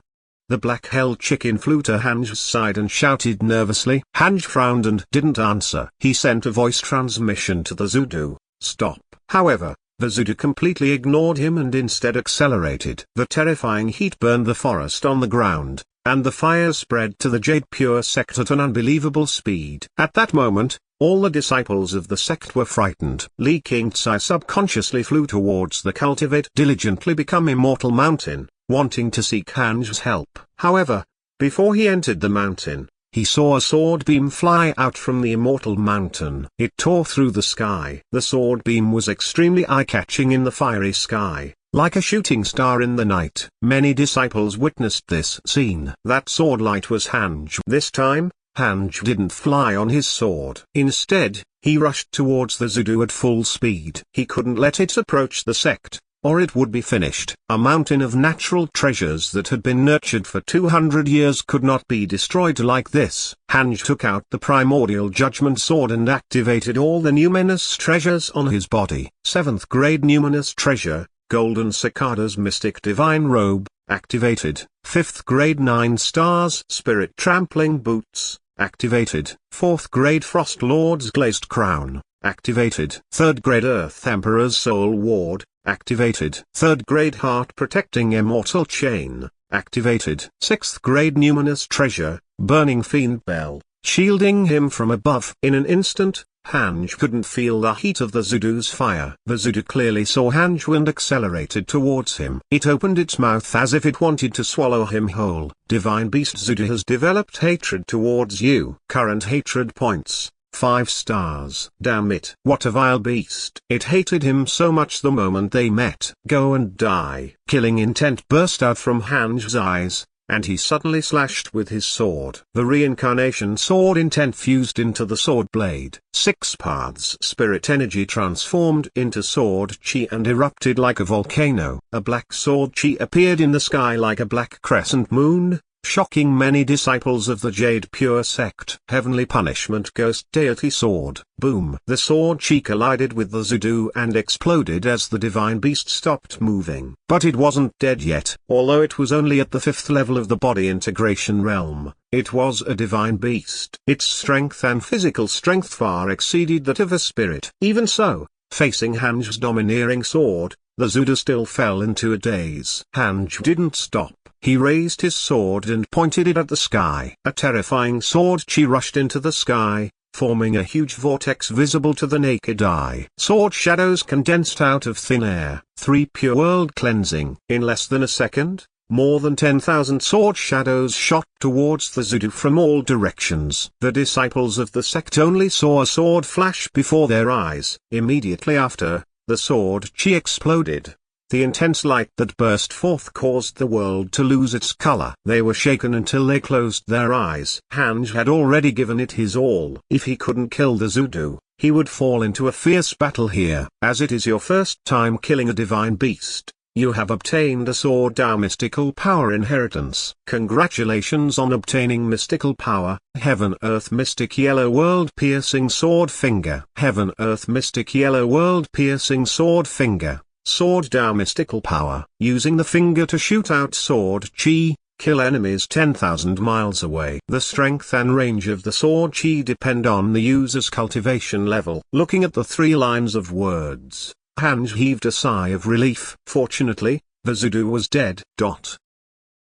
The black-haired chicken flew to Hanj's side and shouted nervously. Hanj frowned and didn't answer. He sent a voice transmission to the Zudu, stop. However, the Zudu completely ignored him and instead accelerated. The terrifying heat burned the forest on the ground, and the fire spread to the Jade Pure sect at an unbelievable speed. At that moment, all the disciples of the sect were frightened. Li Qingcai subconsciously flew towards the Cultivate diligently become Immortal Mountain, wanting to seek Hanj's help. However, before he entered the mountain, he saw a sword beam fly out from the Immortal Mountain. It tore through the sky. The sword beam was extremely eye-catching in the fiery sky, like a shooting star in the night. Many disciples witnessed this scene. That sword light was Hanj. This time, Hanj didn't fly on his sword. Instead, he rushed towards the Zudu at full speed. He couldn't let it approach the sect, or it would be finished. A mountain of natural treasures that had been nurtured for 200 years could not be destroyed like this. Hanj took out the primordial judgment sword and activated all the numinous treasures on his body. 7th grade numinous treasure, Golden Cicada's Mystic Divine Robe, activated. 5th grade 9 stars Spirit Trampling Boots, activated. 4th grade Frost Lord's Glazed Crown, activated. 3rd grade Earth Emperor's Soul Ward, activated. 3rd grade Heart Protecting Immortal Chain, activated. 6th grade Numinous Treasure, Burning Fiend Bell, shielding him from above. In an instant, Hanj couldn't feel the heat of the Zudu's fire. The Zudu clearly saw Hanj and accelerated towards him. It opened its mouth as if it wanted to swallow him whole. Divine Beast Zudu has developed hatred towards you. Current hatred points, 5 stars. Damn it. What a vile beast. It hated him so much the moment they met. Go and die. Killing intent burst out from Hanj's eyes, and he suddenly slashed with his sword. The reincarnation sword intent fused into the sword blade. 6 paths spirit energy transformed into sword chi and erupted like a volcano. A black sword chi appeared in the sky like a black crescent moon, shocking many disciples of the Jade Pure sect. Heavenly Punishment Ghost Deity Sword. Boom. The sword chi collided with the Zudu and exploded as the divine beast stopped moving. But it wasn't dead yet. Although it was only at the 5th level of the body integration realm, it was a divine beast. Its strength and physical strength far exceeded that of a spirit. Even so, facing Hanj's domineering sword, the Zudu still fell into a daze. Hanj didn't stop. He raised his sword and pointed it at the sky. A terrifying sword chi rushed into the sky, forming a huge vortex visible to the naked eye. Sword shadows condensed out of thin air. 3 pure world cleansing. In less than a second, more than 10,000 sword shadows shot towards the Zudu from all directions. The disciples of the sect only saw a sword flash before their eyes. Immediately after, the sword chi exploded. The intense light that burst forth caused the world to lose its color. They were shaken until they closed their eyes. Hanj had already given it his all. If he couldn't kill the Zudu, he would fall into a fierce battle here. As it is your first time killing a divine beast, you have obtained a Sword Dao mystical power inheritance. Congratulations on obtaining mystical power. Heaven Earth Mystic Yellow World Piercing Sword Finger. Heaven Earth Mystic Yellow World Piercing Sword Finger. Sword Dao mystical power. Using the finger to shoot out sword chi, kill enemies 10,000 miles away. The strength and range of the sword chi depend on the user's cultivation level. Looking at the 3 lines of words, Hanj heaved a sigh of relief. Fortunately, the Zudu was dead.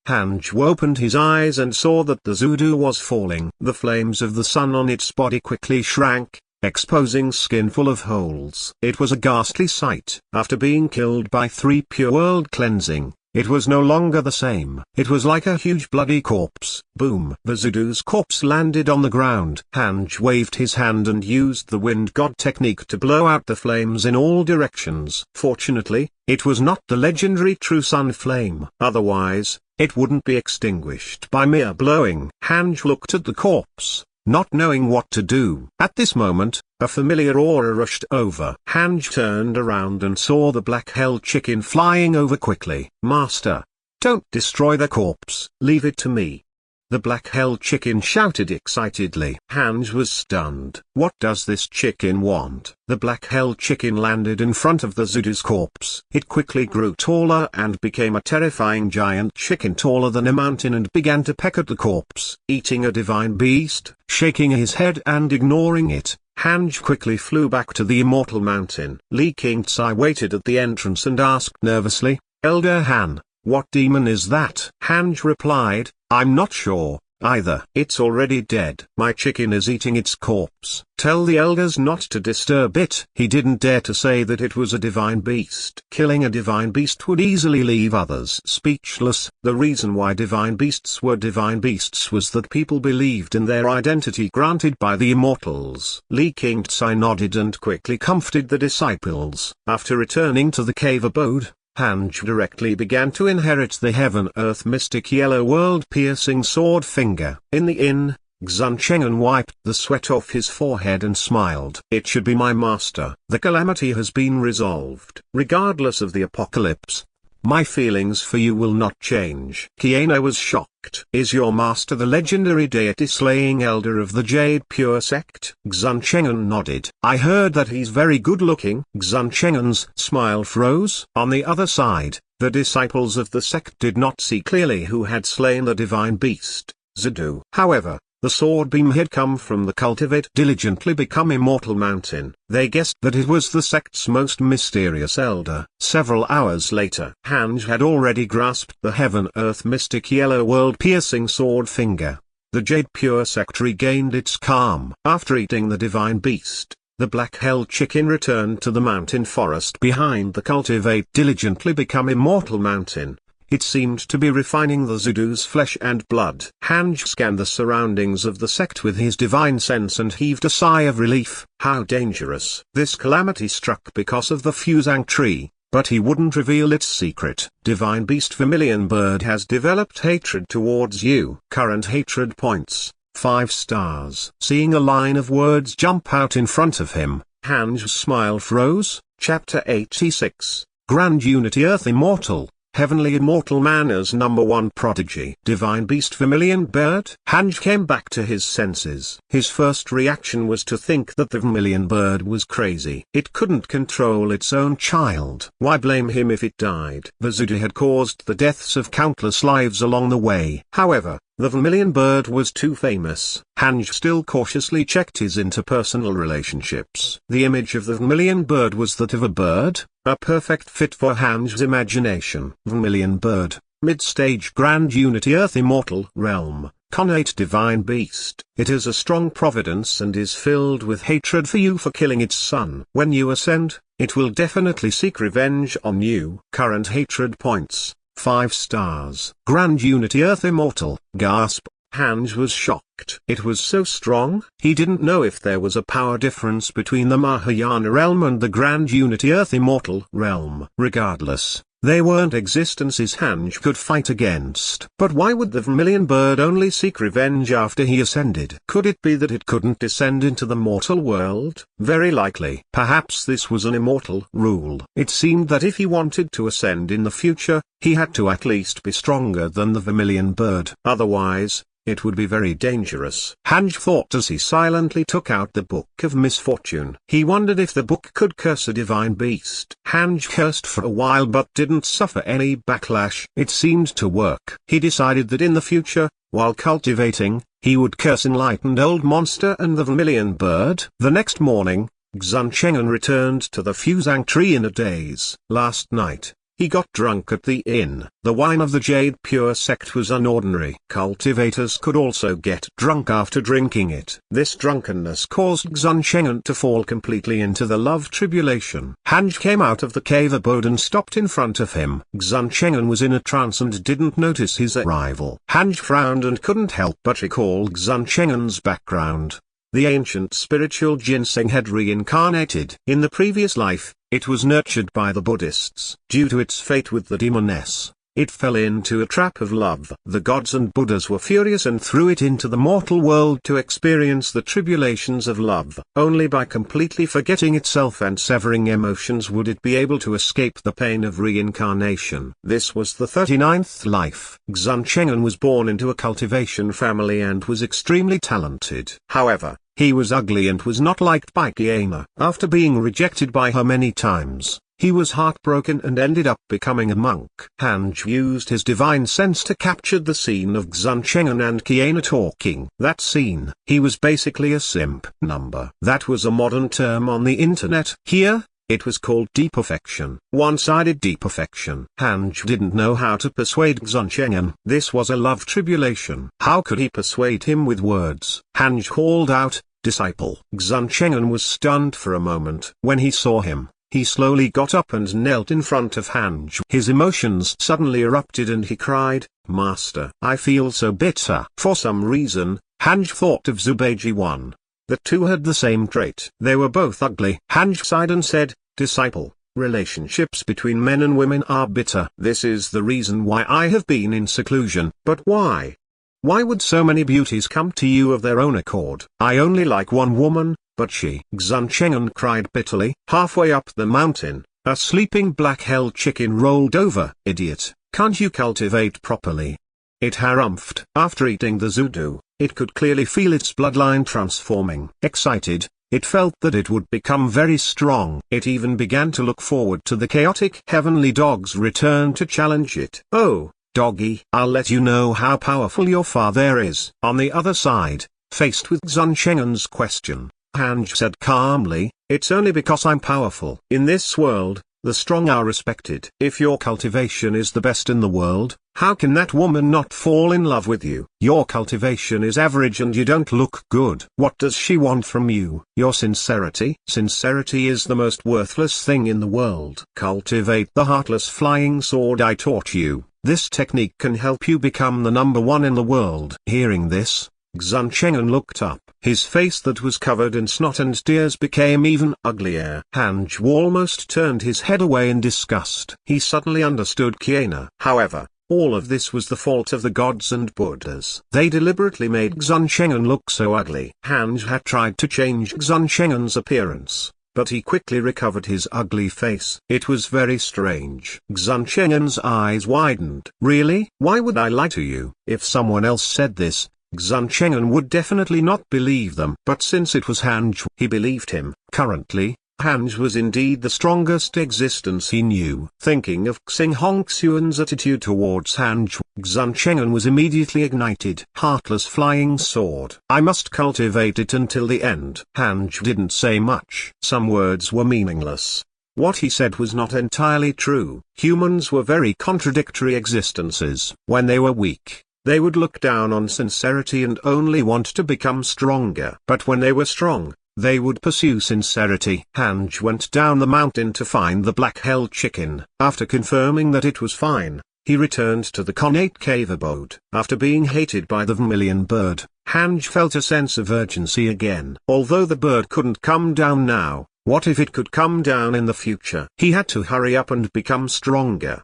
Hanj opened his eyes and saw that the Zudu was falling. The flames of the sun on its body quickly shrank, exposing skin full of holes. It was a ghastly sight. After being killed by 3 pure world cleansing, it was no longer the same. It was like a huge bloody corpse. Boom. The Zudu's corpse landed on the ground. Hanj waved his hand and used the wind god technique to blow out the flames in all directions. Fortunately, it was not the legendary true sun flame. Otherwise, it wouldn't be extinguished by mere blowing. Hanj looked at the corpse, not knowing what to do. At this moment, a familiar aura rushed over. Hanj turned around and saw the black hell chicken flying over quickly. "Master! Don't destroy the corpse, leave it to me." The black hell chicken shouted excitedly. Hanj was stunned. What does this chicken want? The black hell chicken landed in front of the Zudu's corpse. It quickly grew taller and became a terrifying giant chicken taller than a mountain and began to peck at the corpse, eating a divine beast. Shaking his head and ignoring it, Hanj quickly flew back to the immortal mountain. Li Qingzai waited at the entrance and asked nervously, "Elder Han, what demon is that?" Hanj replied, "I'm not sure, either. It's already dead. My chicken is eating its corpse. Tell the elders not to disturb it." He didn't dare to say that it was a divine beast. Killing a divine beast would easily leave others speechless. The reason why divine beasts were divine beasts was that people believed in their identity granted by the immortals. Li Qingzai nodded and quickly comforted the disciples. After returning to the cave abode, Hanj directly began to inherit the heaven-earth mystic yellow world-piercing sword finger. In the inn, Xun Chengen wiped the sweat off his forehead and smiled. "It should be my master. The calamity has been resolved. Regardless of the apocalypse, my feelings for you will not change." Kiena was shocked. "Is your master the legendary deity-slaying elder of the Jade Pure sect?" Xun Chengen nodded. "I heard that he's very good-looking." Xun Chengen's smile froze. On the other side, the disciples of the sect did not see clearly who had slain the divine beast, Zudu. However, the sword beam had come from the Cultivate diligently become immortal mountain. They guessed that it was the sect's most mysterious elder. Several hours later, Hanj had already grasped the heaven-earth mystic yellow world-piercing sword finger. The Jade Pure sect regained its calm. After eating the divine beast, the black hell chicken returned to the mountain forest behind the Cultivate diligently become immortal mountain. It seemed to be refining the Zudu's flesh and blood. Hanj scanned the surroundings of the sect with his divine sense and heaved a sigh of relief. How dangerous. This calamity struck because of the Fusang tree, but he wouldn't reveal its secret. Divine Beast Vermilion Bird has developed hatred towards you. Current hatred points, 5 stars. Seeing a line of words jump out in front of him, Hanj's smile froze. Chapter 86, Grand Unity Earth Immortal. Heavenly Immortal Manners #1 Prodigy. Divine Beast Vermilion Bird. Hanj came back to his senses. His first reaction was to think that the Vermilion Bird was crazy. It couldn't control its own child. Why blame him if it died? The Zudu had caused the deaths of countless lives along the way. However, the Vermilion Bird was too famous. Hanj still cautiously checked his interpersonal relationships. The image of the Vermilion Bird was that of a bird, a perfect fit for Hanj's imagination. Vermilion Bird, mid-stage Grand Unity Earth Immortal Realm, connate Divine Beast. It is a strong Providence and is filled with hatred for you for killing its son. When you ascend, it will definitely seek revenge on you. Current hatred points, 5 stars. Grand Unity Earth Immortal. Gasp. Hanj was shocked. It was so strong. He didn't know if there was a power difference between the Mahayana realm and the Grand Unity Earth Immortal realm. Regardless, they weren't existences Hanj could fight against. But why would the Vermilion Bird only seek revenge after he ascended? Could it be that it couldn't descend into the mortal world? Very likely. Perhaps this was an immortal rule. It seemed that if he wanted to ascend in the future, he had to at least be stronger than the Vermilion Bird. Otherwise, it would be very dangerous. Hanj thought as he silently took out the Book of Misfortune. He wondered if the book could curse a divine beast. Hanj cursed for a while but didn't suffer any backlash. It seemed to work. He decided that in the future, while cultivating, he would curse Enlightened Old Monster and the Vermilion Bird. The next morning, Xun Chengen returned to the Fusang tree in a daze. Last night, he got drunk at the inn. The wine of the Jade Pure sect was unordinary. Cultivators could also get drunk after drinking it. This drunkenness caused Xun Chengen to fall completely into the love tribulation. Hanj came out of the cave abode and stopped in front of him. Xun Chengen was in a trance and didn't notice his arrival. Hanj frowned and couldn't help but recall Xun Chengen's background. The ancient spiritual ginseng had reincarnated. In the previous life, it was nurtured by the Buddhists. Due to its fate with the demoness, it fell into a trap of love. The gods and Buddhas were furious and threw it into the mortal world to experience the tribulations of love. Only by completely forgetting itself and severing emotions would it be able to escape the pain of reincarnation. This was the 39th life. Xuancheng was born into a cultivation family and was extremely talented. However, he was ugly and was not liked by Kiana. After being rejected by her many times, he was heartbroken and ended up becoming a monk. Hanj used his divine sense to capture the scene of Xuancheng and Kiana talking. That scene, he was basically a simp number. That was a modern term on the internet. Here, it was called deperfection. One-sided deperfection. Hanj didn't know how to persuade Xuancheng. This was a love tribulation. How could he persuade him with words? Hanj called out, "Disciple." Xuancheng was stunned for a moment. When he saw him, he slowly got up and knelt in front of Hanj. His emotions suddenly erupted and he cried, "Master, I feel so bitter." For some reason, Hanj thought of Zubeiji 1. The two had the same trait. They were both ugly. Hanj sighed and said, "Disciple, relationships between men and women are bitter. This is the reason why I have been in seclusion." "But why? Why would so many beauties come to you of their own accord?" "I only like one woman, but she..." Xuancheng cried bitterly. Halfway up the mountain, a sleeping black hell chicken rolled over. "Idiot, can't you cultivate properly?" It harumphed. After eating the zudu, it could clearly feel its bloodline transforming. Excited, it felt that it would become very strong. It even began to look forward to the chaotic heavenly dog's return to challenge it. "Oh, doggy, I'll let you know how powerful your father is." On the other side, faced with Xuancheng's question, Hanj said calmly, "It's only because I'm powerful. In this world, the strong are respected. If your cultivation is the best in the world, how can that woman not fall in love with you? Your cultivation is average and you don't look good. What does she want from you? Your sincerity? Sincerity is the most worthless thing in the world. Cultivate the heartless flying sword I taught you. This technique can help you become the #1 in the world." Hearing this, Xuancheng looked up. His face that was covered in snot and tears became even uglier. Hanj almost turned his head away in disgust. He suddenly understood Kiana. However, all of this was the fault of the gods and Buddhas. They deliberately made Xuancheng look so ugly. Hanj had tried to change Xuancheng's appearance, but he quickly recovered his ugly face. It was very strange. Xuancheng's eyes widened. "Really? Why would I lie to you?" If someone else said this, Xuancheng would definitely not believe them. But since it was Hanj, he believed him. Currently, Hanj was indeed the strongest existence he knew. Thinking of Xing Hongxuan's attitude towards Hanj, Xuancheng was immediately ignited. Heartless flying sword. I must cultivate it until the end. Hanj didn't say much. Some words were meaningless. What he said was not entirely true. Humans were very contradictory existences. When they were weak, they would look down on sincerity and only want to become stronger. But when they were strong, they would pursue sincerity. Hanj went down the mountain to find the black hell chicken. After confirming that it was fine, he returned to the connate cave abode. After being hated by the vermilion bird, Hanj felt a sense of urgency again. Although the bird couldn't come down now, what if it could come down in the future? He had to hurry up and become stronger.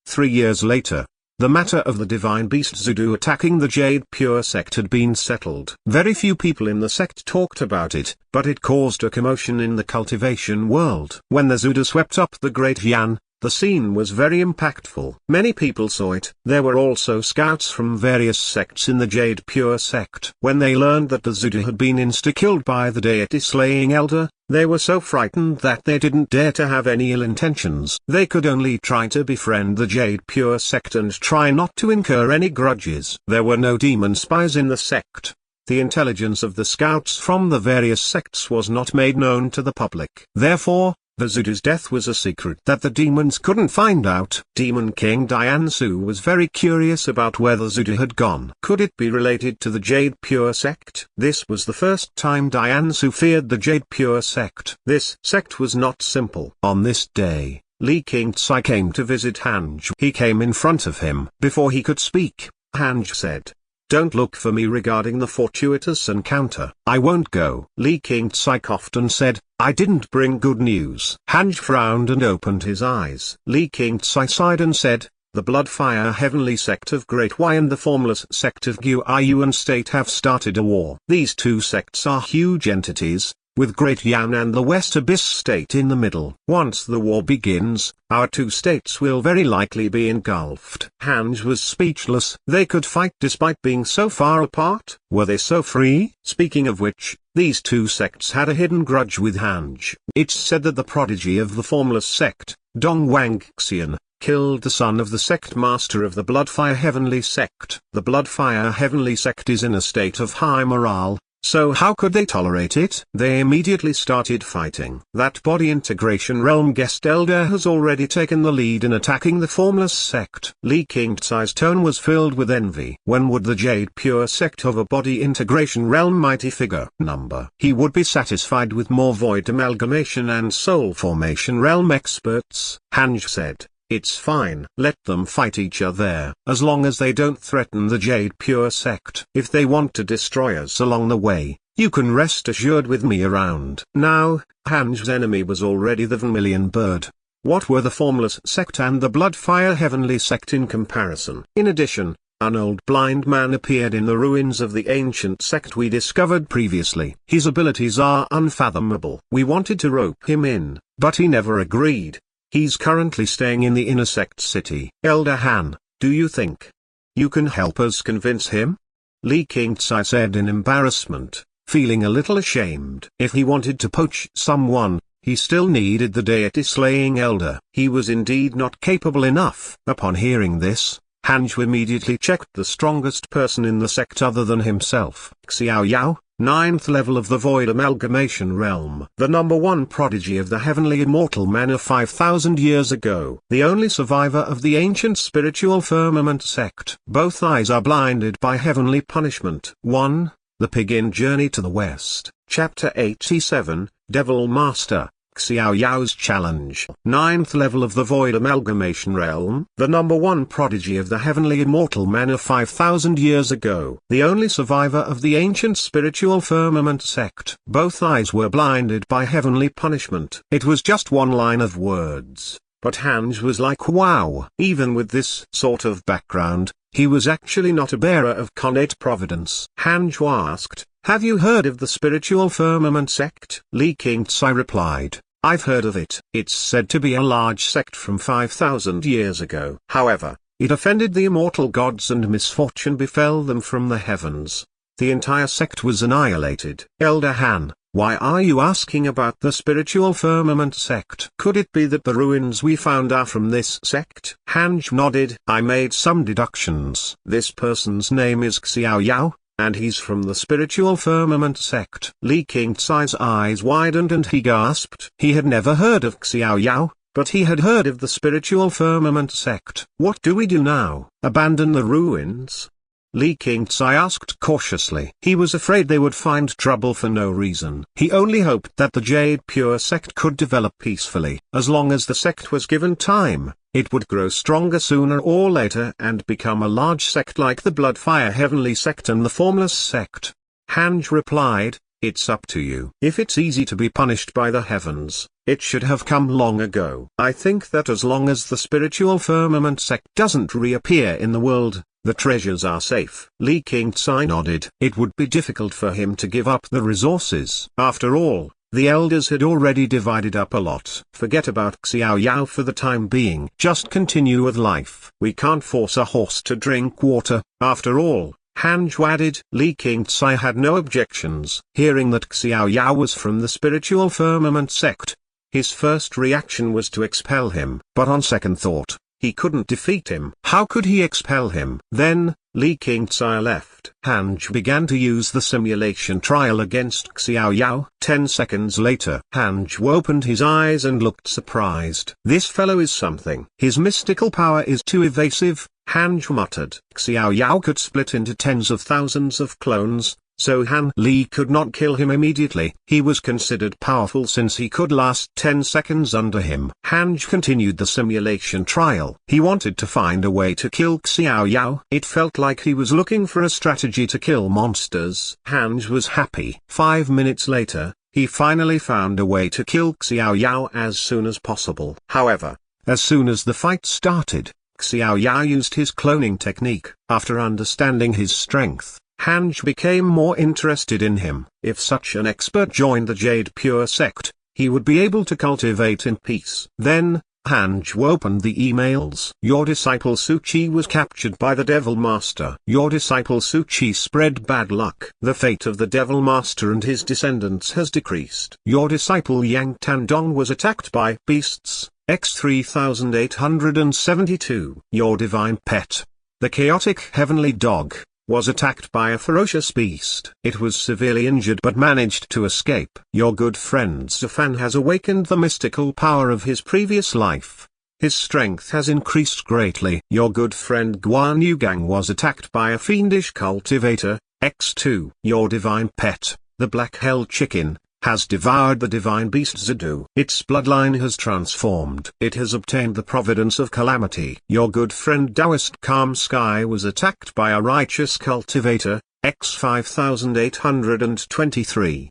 3 years later, the matter of the divine beast Zudu attacking the Jade Pure sect had been settled. Very few people in the sect talked about it, but it caused a commotion in the cultivation world. When the Zudu swept up the Great Yan, the scene was very impactful. Many people saw it. There were also scouts from various sects in the Jade Pure sect. When they learned that the Zudu had been insta-killed by the deity-slaying elder, they were so frightened that they didn't dare to have any ill intentions. They could only try to befriend the Jade Pure sect and try not to incur any grudges. There were no demon spies in the sect. The intelligence of the scouts from the various sects was not made known to the public. Therefore, the Zudu's death was a secret that the demons couldn't find out. Demon King Diansu was very curious about where the Zudu had gone. Could it be related to the Jade Pure sect? This was the first time Diansu feared the Jade Pure sect. This sect was not simple. On this day, Li Qingzai came to visit Hanj. He came in front of him. Before he could speak, Hanj said, "Don't look for me regarding the fortuitous encounter. I won't go." Li Qingzai coughed and said, "I didn't bring good news." Hanj frowned and opened his eyes. Li Qingzai sighed and said, The Bloodfire Heavenly Sect of Great Y and the Formless Sect of Guiyuan State have started a war. These two sects are huge entities, with Great Yan and the West Abyss State in the middle. Once the war begins, our two states will very likely be engulfed. Hanj was speechless. They could fight despite being so far apart? Were they so free? Speaking of which, these two sects had a hidden grudge with Hanj. It's said that the prodigy of the Formless Sect, Dong Wangxian, killed the son of the sect master of the Bloodfire Heavenly Sect. The Bloodfire Heavenly Sect is in a state of high morale, so how could they tolerate it? They immediately started fighting. That body integration realm guest elder has already taken the lead in attacking the Formless Sect. Li Qingcai's tone was filled with envy. When would the Jade Pure Sect of a body integration realm mighty figure number? He would be satisfied with more void amalgamation and soul formation realm experts, Hanj said. It's fine. Let them fight each other, as long as they don't threaten the Jade Pure Sect. If they want to destroy us along the way, you can rest assured with me around. Now, Hanj's enemy was already the Vermilion Bird. What were the Formless Sect and the Bloodfire Heavenly Sect in comparison? In addition, an old blind man appeared in the ruins of the ancient sect we discovered previously. His abilities are unfathomable. We wanted to rope him in, but he never agreed. He's currently staying in the inner sect city. Elder Han, do you think you can help us convince him? Li Qingcai said in embarrassment, feeling a little ashamed. If he wanted to poach someone, he still needed the deity-slaying elder. He was indeed not capable enough. Upon hearing this, Hanj immediately checked the strongest person in the sect other than himself. Xiao Yao, 9th level of the Void Amalgamation Realm. The number one prodigy of the heavenly immortal manner 5,000 years ago. The only survivor of the ancient spiritual firmament sect. Both eyes are blinded by heavenly punishment. 1. The Pig-in Journey to the West. Chapter 87, Devil Master. Xiao Yao's Challenge. 9th level of the Void Amalgamation Realm. The number one prodigy of the heavenly immortal manner 5,000 years ago. The only survivor of the ancient spiritual firmament sect. Both eyes were blinded by heavenly punishment. It was just one line of words, but Hanj was like wow. Even with this sort of background, he was actually not a bearer of connate Providence. Hanj asked, have you heard of the spiritual firmament sect? Li Qingcai replied, I've heard of it. It's said to be a large sect from 5,000 years ago. However, it offended the immortal gods and misfortune befell them from the heavens. The entire sect was annihilated. Elder Han, why are you asking about the spiritual firmament sect? Could it be that the ruins we found are from this sect? Hanj nodded. I made some deductions. This person's name is Xiao Yao, and he's from the spiritual firmament sect. Li Qingcai's eyes widened and he gasped. He had never heard of Xiao Yao, but he had heard of the spiritual firmament sect. What do we do now? Abandon the ruins? Li Qingcai asked cautiously. He was afraid they would find trouble for no reason. He only hoped that the Jade Pure sect could develop peacefully. As long as the sect was given time, it would grow stronger sooner or later and become a large sect like the Bloodfire Heavenly Sect and the Formless Sect. Hanj replied, it's up to you. If it's easy to be punished by the heavens, it should have come long ago. I think that as long as the spiritual firmament sect doesn't reappear in the world, the treasures are safe. Li Qingcai nodded. It would be difficult for him to give up the resources. After all, the elders had already divided up a lot. Forget about Xiao Yao for the time being. Just continue with life. We can't force a horse to drink water, after all. Hanj added. Li Qingcai had no objections. Hearing that Xiao Yao was from the spiritual firmament sect, his first reaction was to expel him. But on second thought, he couldn't defeat him. How could he expel him? Then, Li Qingcai left. Hanj began to use the simulation trial against Xiao Yao. 10 seconds later, Hanj opened his eyes and looked surprised. This fellow is something. His mystical power is too evasive, Hanj muttered. Xiao Yao could split into tens of thousands of clones, so Han Li could not kill him immediately. He was considered powerful since he could last 10 seconds under him. Hanj continued the simulation trial. He wanted to find a way to kill Xiao Yao. It felt like he was looking for a strategy to kill monsters. Hanj was happy. 5 minutes later, he finally found a way to kill Xiao Yao as soon as possible. However, as soon as the fight started, Xiao Ya used his cloning technique. After understanding his strength, Hanj became more interested in him. If such an expert joined the Jade Pure sect, he would be able to cultivate in peace. Then, Hanj opened the emails. Your disciple Suchi was captured by the Devil Master. Your disciple Suchi spread bad luck. The fate of the Devil Master and his descendants has decreased. Your disciple Yang Tandong was attacked by beasts. X3872. Your divine pet, the chaotic heavenly dog, was attacked by a ferocious beast. It was severely injured but managed to escape. Your good friend Zafan has awakened the mystical power of his previous life. His strength has increased greatly. Your good friend Guan Yugang was attacked by a fiendish cultivator. X2. Your divine pet, the black hell chicken, has devoured the divine beast Zudu. Its bloodline has transformed. It has obtained the providence of calamity. Your good friend Taoist Calm Sky was attacked by a righteous cultivator. X5823.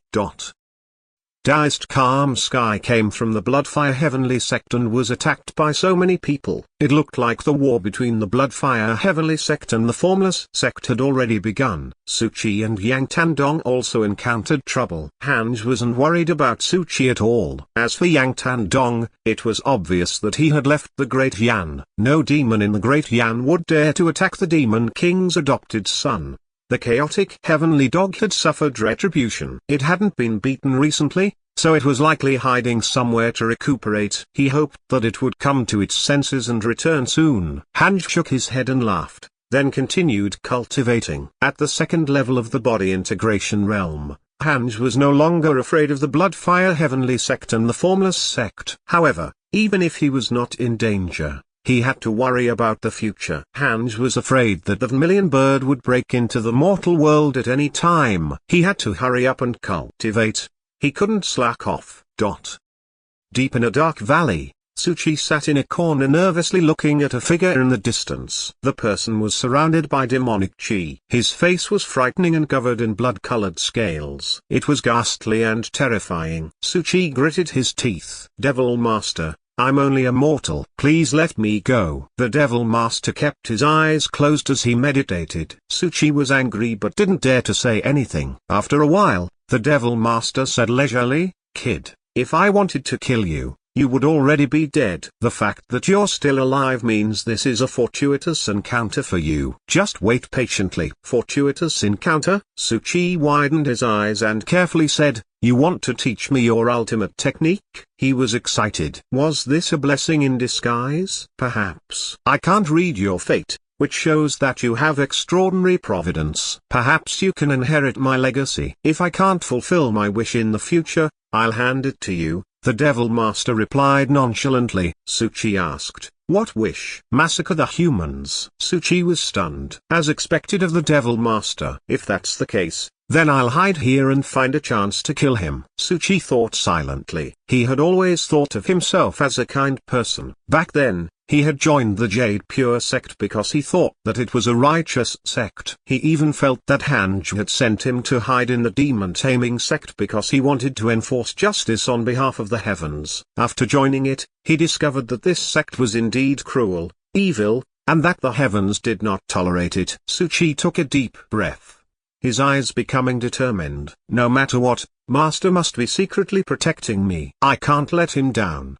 Taoist Calm Sky came from the Bloodfire Heavenly Sect and was attacked by so many people. It looked like the war between the Bloodfire Heavenly Sect and the Formless Sect had already begun. Suchi and Yang Tandong also encountered trouble. Hanj wasn't worried about Suchi at all. As for Yang Tandong, it was obvious that he had left the Great Yan. No demon in the Great Yan would dare to attack the Demon King's adopted son. The chaotic heavenly dog had suffered retribution. It hadn't been beaten recently, so it was likely hiding somewhere to recuperate. He hoped that it would come to its senses and return soon. Hanj shook his head and laughed, then continued cultivating. At the second level of the body integration realm, Hanj was no longer afraid of the Bloodfire Heavenly Sect and the Formless Sect. However, even if he was not in danger, he had to worry about the future. Hanj was afraid that the vermilion bird would break into the mortal world at any time. He had to hurry up and cultivate. He couldn't slack off. Deep in a dark valley, Suchi sat in a corner nervously looking at a figure in the distance. The person was surrounded by demonic chi. His face was frightening and covered in blood-colored scales. It was ghastly and terrifying. Suchi gritted his teeth. Devil Master, I'm only a mortal. Please let me go. The Devil Master kept his eyes closed as he meditated. Suchi was angry but didn't dare to say anything. After a while, the Devil Master said leisurely, Kid, if I wanted to kill you, you would already be dead. The fact that you're still alive means this is a fortuitous encounter for you. Just wait patiently. Fortuitous encounter? Suchi widened his eyes and carefully said, You want to teach me your ultimate technique? He was excited. Was this a blessing in disguise? Perhaps. I can't read your fate, which shows that you have extraordinary providence. Perhaps you can inherit my legacy. If I can't fulfill my wish in the future, I'll hand it to you. The Devil Master replied nonchalantly. Suchi asked, What wish? Massacre the humans. Suchi was stunned. As expected of the Devil Master. If that's the case, then I'll hide here and find a chance to kill him. Suchi thought silently. He had always thought of himself as a kind person. Back then, he had joined the Jade Pure sect because he thought that it was a righteous sect. He even felt that Hanj had sent him to hide in the demon taming sect because he wanted to enforce justice on behalf of the heavens. After joining it, he discovered that this sect was indeed cruel, evil, and that the heavens did not tolerate it. Suchi took a deep breath, his eyes becoming determined. No matter what, Master must be secretly protecting me. I can't let him down.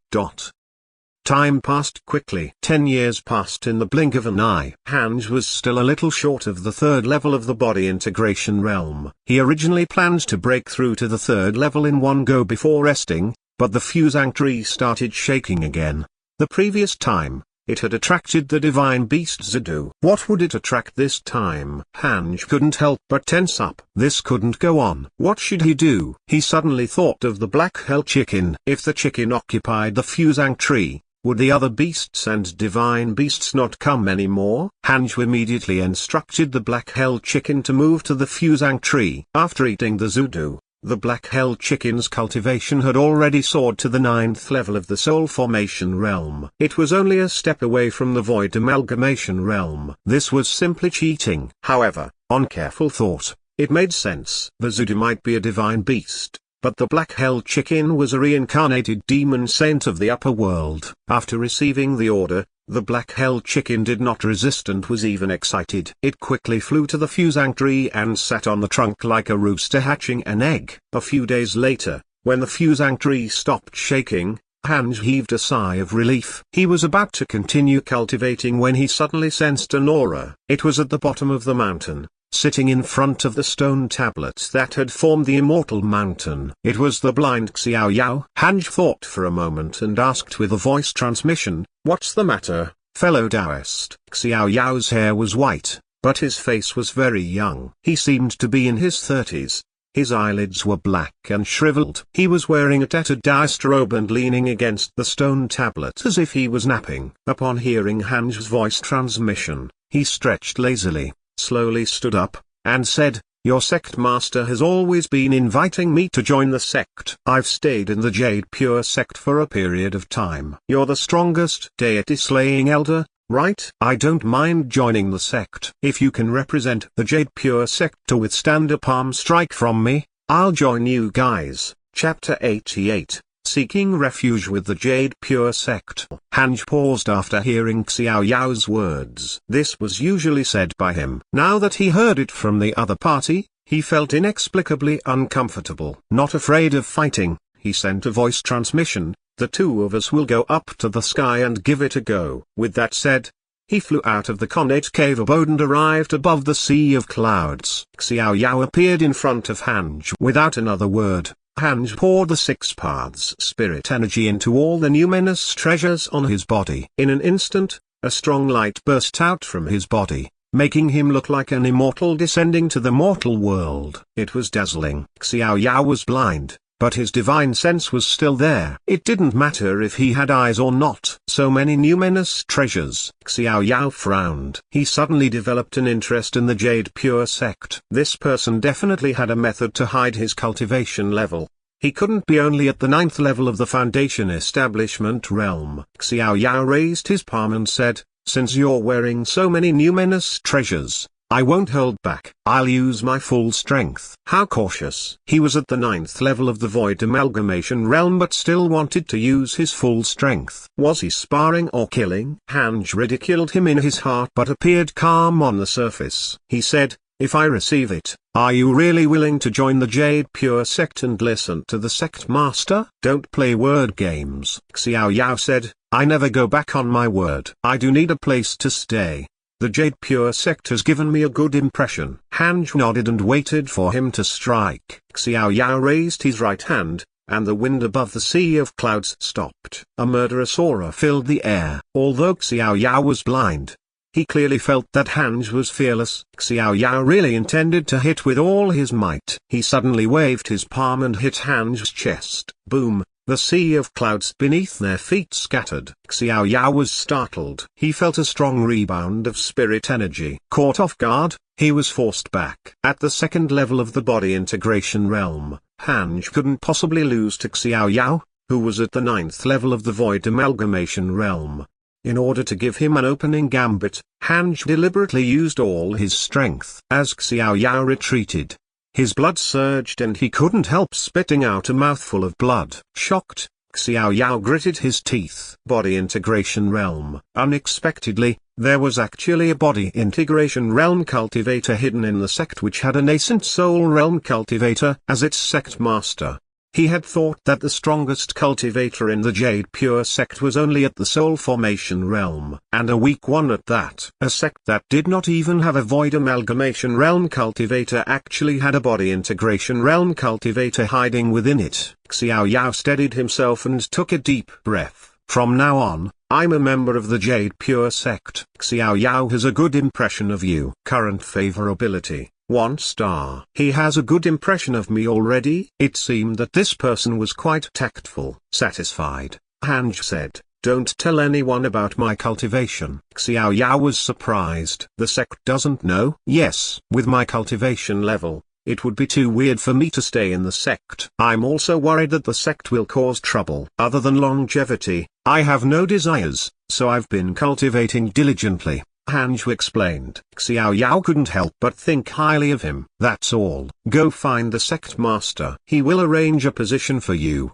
Time passed quickly. 10 years passed in the blink of an eye. Hanj was still a little short of the third level of the body integration realm. He originally planned to break through to the third level in one go before resting, but the fusang tree started shaking again. The previous time, it had attracted the divine beast Zudu. What would it attract this time? Hanj couldn't help but tense up. This couldn't go on. What should he do? He suddenly thought of the black hell chicken. If the chicken occupied the fusang tree, would the other beasts and divine beasts not come anymore? Hanj immediately instructed the black hell chicken to move to the fusang tree. After eating the Zudu, the black hell chicken's cultivation had already soared to the 9th level of the soul formation realm. It was only a step away from the void amalgamation realm. This was simply cheating. However, on careful thought, it made sense. The Zudu might be a divine beast, but the black hell chicken was a reincarnated demon saint of the upper world. After receiving the order, The black hell chicken did not resist and was even excited. It quickly flew to the fusang tree and sat on the trunk like a rooster hatching an egg. A few days later, when the fusang tree stopped shaking, Hanj heaved a sigh of relief. He was about to continue cultivating when he suddenly sensed an aura. It was at the bottom of the mountain, sitting in front of the stone tablets that had formed the Immortal Mountain. It was the blind Xiao Yao. Hanj thought for a moment and asked with a voice transmission, "What's the matter, fellow Taoist?" Xiao Yao's hair was white, but his face was very young. He seemed to be in his 30s. His eyelids were black and shriveled. He was wearing a tattered Taoist robe and leaning against the stone tablet as if he was napping. Upon hearing Hanj's voice transmission, he stretched lazily, slowly stood up, and said, "Your sect master has always been inviting me to join the sect. I've stayed in the Jade Pure sect for a period of time. You're the strongest deity-slaying elder, right? I don't mind joining the sect. If you can represent the Jade Pure sect to withstand a palm strike from me, I'll join you guys." Chapter 88, Seeking Refuge with the Jade Pure sect. Hanj paused after hearing Xiao Yao's words. This was usually said by him. Now that he heard it from the other party, he felt inexplicably uncomfortable. Not afraid of fighting, he sent a voice transmission, "The two of us will go up to the sky and give it a go." With that said, he flew out of the connate cave abode and arrived above the sea of clouds. Xiao Yao appeared in front of Hanj. Without another word, Hanj poured the 6 paths spirit energy into all the numinous treasures on his body. In an instant, a strong light burst out from his body, making him look like an immortal descending to the mortal world. It was dazzling. Xiao Yao was blind, but his divine sense was still there. It didn't matter if he had eyes or not. So many numinous treasures. Xiao Yao frowned. He suddenly developed an interest in the Jade Pure sect. This person definitely had a method to hide his cultivation level. He couldn't be only at the 9th level of the Foundation Establishment realm. Xiao Yao raised his palm and said, "Since you're wearing so many numinous treasures, I won't hold back. I'll use my full strength." How cautious. He was at the 9th level of the Void Amalgamation realm but still wanted to use his full strength. Was he sparring or killing? Hanj ridiculed him in his heart but appeared calm on the surface. He said, "If I receive it, are you really willing to join the Jade Pure sect and listen to the sect master?" "Don't play word games," Xiao Yao said. "I never go back on my word. I do need a place to stay. The Jade Pure sect has given me a good impression." Hanj nodded and waited for him to strike. Xiao Yao raised his right hand, and the wind above the sea of clouds stopped. A murderous aura filled the air. Although Xiao Yao was blind, he clearly felt that Hanj was fearless. Xiao Yao really intended to hit with all his might. He suddenly waved his palm and hit Hanj's chest. Boom! The sea of clouds beneath their feet scattered. Xiao Yao was startled. He felt a strong rebound of spirit energy. Caught off guard, he was forced back. At the 2nd level of the body integration realm, Hanj couldn't possibly lose to Xiao Yao, who was at the 9th level of the void amalgamation realm. In order to give him an opening gambit, Hanj deliberately used all his strength. As Xiao Yao retreated, his blood surged and he couldn't help spitting out a mouthful of blood. Shocked, Xiao Yao gritted his teeth. Body integration realm. Unexpectedly, there was actually a body integration realm cultivator hidden in the sect which had a nascent soul realm cultivator as its sect master. He had thought that the strongest cultivator in the Jade Pure sect was only at the soul formation realm, and a weak one at that. A sect that did not even have a void amalgamation realm cultivator actually had a body integration realm cultivator hiding within it. Xiao Yao steadied himself and took a deep breath. "From now on, I'm a member of the Jade Pure sect. Xiao Yao has a good impression of you. Current favorability, 1 star. He has a good impression of me already." It seemed that this person was quite tactful. Satisfied, Hanj said, "Don't tell anyone about my cultivation." Xiao Yao was surprised. "The sect doesn't know?" "Yes. With my cultivation level, it would be too weird for me to stay in the sect. I'm also worried that the sect will cause trouble. Other than longevity, I have no desires, so I've been cultivating diligently," Hanj explained. Xiao Yao couldn't help but think highly of him. "That's all. Go find the sect master. He will arrange a position for you."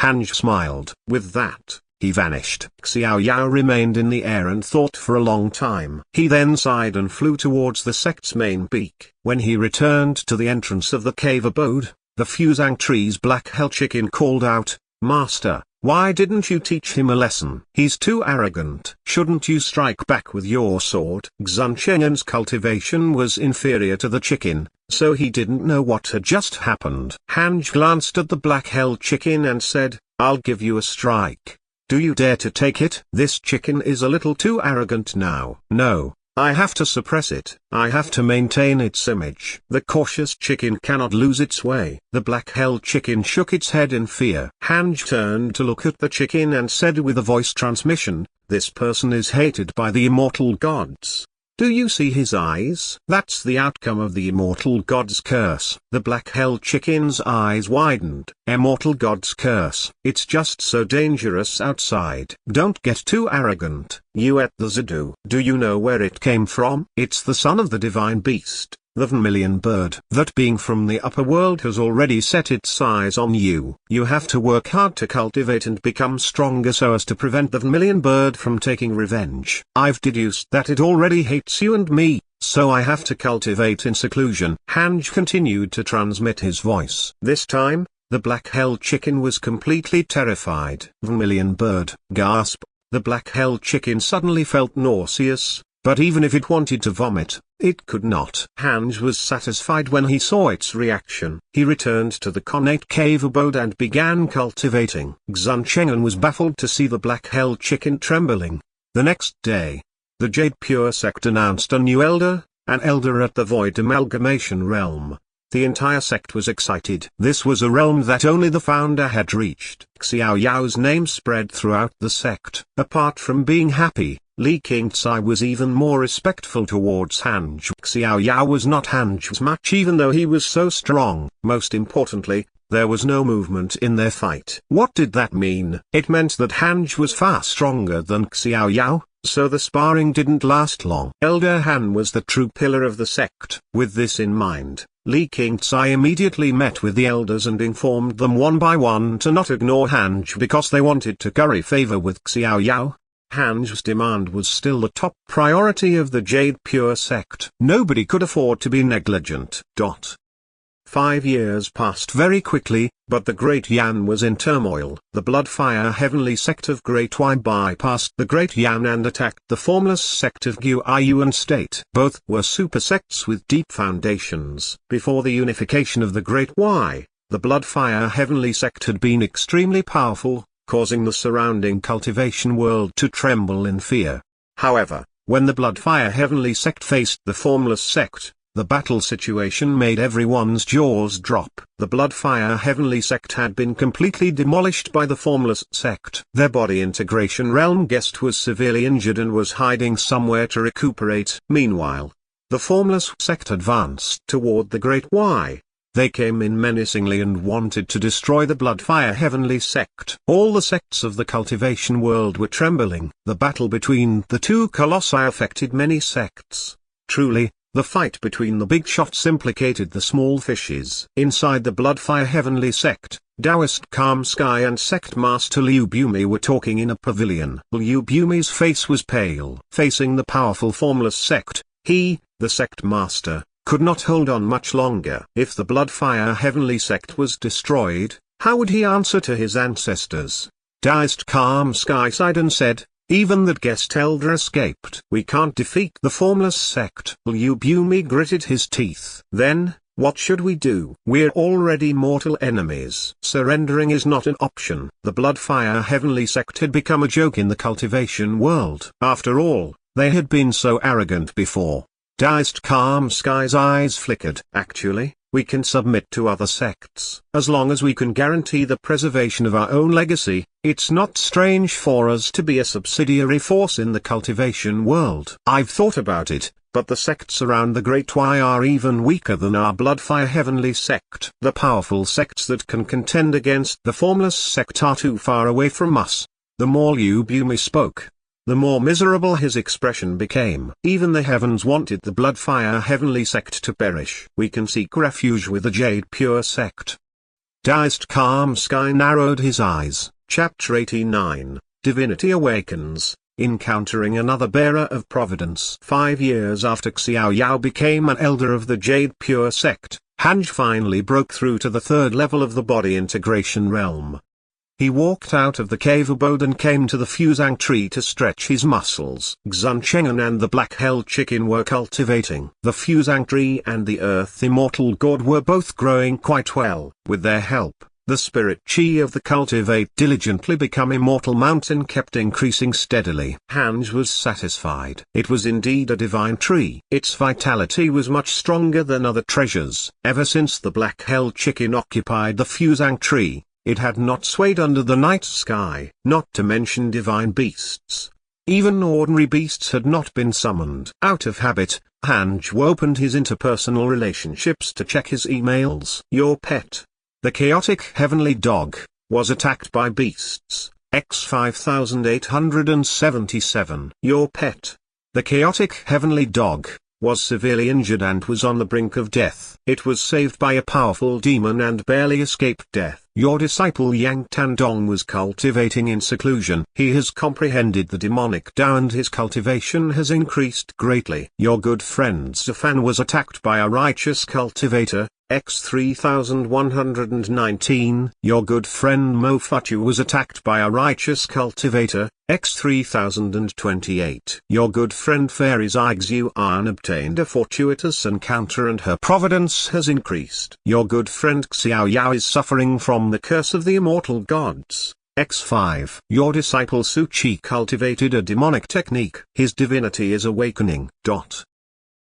Hanj smiled. With that, he vanished. Xiao Yao remained in the air and thought for a long time. He then sighed and flew towards the sect's main peak. When he returned to the entrance of the cave abode, the Fusang tree's black hell chicken called out, "Master, why didn't you teach him a lesson? He's too arrogant. Shouldn't you strike back with your sword?" Xuncheng's cultivation was inferior to the chicken, so he didn't know what had just happened. Hanj glanced at the black hell chicken and said, "I'll give you a strike. Do you dare to take it?" This chicken is a little too arrogant now. No. I have to suppress it. I have to maintain its image. The cautious chicken cannot lose its way. The black hell chicken shook its head in fear. Hanj turned to look at the chicken and said with a voice transmission, "This person is hated by the immortal gods. Do you see his eyes? That's the outcome of the immortal god's curse." The black hell chicken's eyes widened. Immortal god's curse. It's just so dangerous outside. Don't get too arrogant. You ate the Zadu. Do you know where it came from? It's the son of the divine beast, the vermilion bird. That being from the upper world has already set its eyes on you. You have to work hard to cultivate and become stronger so as to prevent the vermilion bird from taking revenge. I've deduced that it already hates you and me, so I have to cultivate in seclusion. Hanj continued to transmit his voice. This time, the black hell chicken was completely terrified. Vermilion bird. Gasp. The black hell chicken suddenly felt nauseous, but even if it wanted to vomit, it could not. Hanj was satisfied when he saw its reaction. He returned to the connate cave abode and began cultivating. Xuncheng was baffled to see the black hell chicken trembling. The next day, the Jade Pure sect announced a new elder, an elder at the Void Amalgamation Realm. The entire sect was excited. This was a realm that only the founder had reached. Xiao Yao's name spread throughout the sect. Apart from being happy, Li Qingcai was even more respectful towards Hanj. Xiao Yao was not Hanj's match even though he was so strong. Most importantly, there was no movement in their fight. What did that mean? It meant that Hanj was far stronger than Xiao Yao, so the sparring didn't last long. Elder Han was the true pillar of the sect. With this in mind, Li Qingcai immediately met with the elders and informed them one by one to not ignore Hanj because they wanted to curry favor with Xiao Yao. Hanj's demand was still the top priority of the Jade Pure sect. Nobody could afford to be negligent. 5 years passed very quickly, but the Great Yan was in turmoil. The Bloodfire Heavenly sect of Great Y bypassed the Great Yan and attacked the formless sect of Gu Yuan State. Both were super sects with deep foundations. Before the unification of the Great Y, the Bloodfire Heavenly sect had been extremely powerful, causing the surrounding cultivation world to tremble in fear. However, when the Bloodfire Heavenly sect faced the formless sect, the battle situation made everyone's jaws drop. The Bloodfire Heavenly sect had been completely demolished by the formless sect. Their body integration realm guest was severely injured and was hiding somewhere to recuperate. Meanwhile, the formless sect advanced toward the Great Y. They came in menacingly and wanted to destroy the Bloodfire Heavenly sect. All the sects of the cultivation world were trembling. The battle between the two colossi affected many sects. Truly, the fight between the big shots implicated the small fishes. Inside the Bloodfire Heavenly sect, Taoist Calm Sky and Sect Master Liu Bumi were talking in a pavilion. Liu Bumi's face was pale. Facing the powerful formless sect, he, the sect master, could not hold on much longer. If the Bloodfire Heavenly sect was destroyed, how would he answer to his ancestors? Taoist Calm Sky sighed and said, "Even that guest elder escaped. We can't defeat the formless sect." Liu Bumi gritted his teeth. "Then, what should we do? We're already mortal enemies. Surrendering is not an option." The Bloodfire Heavenly sect had become a joke in the cultivation world. After all, they had been so arrogant before. Taoist Calm Sky's eyes flickered. "Actually, we can submit to other sects. As long as we can guarantee the preservation of our own legacy, it's not strange for us to be a subsidiary force in the cultivation world. I've thought about it, but the sects around the Great Y are even weaker than our Bloodfire Heavenly sect. The powerful sects that can contend against the formless sect are too far away from us." The more Liu Bumi spoke, the more miserable his expression became. Even the heavens wanted the Bloodfire Heavenly sect to perish. "We can seek refuge with the Jade Pure sect." Taoist Calm Sky narrowed his eyes. Chapter 89. divinity awakens, encountering another bearer of Providence. 5 years after Xiao Yao became an elder of the Jade Pure sect, Hanj finally broke through to the third level of the body integration realm. He walked out of the cave abode and came to the fusang tree to stretch his muscles. Xun Chengan and the Black Hell Chicken were cultivating. The fusang tree and the Earth Immortal God were both growing quite well. With their help, the spirit chi of the Cultivate diligently become Immortal Mountain kept increasing steadily. Hanj was satisfied. It was indeed a divine tree. Its vitality was much stronger than other treasures. Ever since the Black Hell Chicken occupied the fusang tree, it had not swayed under the night sky, not to mention divine beasts. Even ordinary beasts had not been summoned. Out of habit, Hanj opened his interpersonal relationships to check his emails. Your pet, the chaotic heavenly dog, was attacked by beasts. X5877. Your pet, the chaotic heavenly dog, was severely injured and was on the brink of death. It was saved by a powerful demon and barely escaped death. Your disciple Yang Tandong was cultivating in seclusion. He has comprehended the demonic Dao and his cultivation has increased greatly. Your good friend Zafan was attacked by a righteous cultivator, X3119. Your good friend Mo Futu was attacked by a righteous cultivator, X3028. Your good friend Fairy Zixuan obtained a fortuitous encounter and her providence has increased. Your good friend Xiao Yao is suffering from the curse of the immortal gods. X5. Your disciple Su Chi cultivated a demonic technique. His divinity is awakening.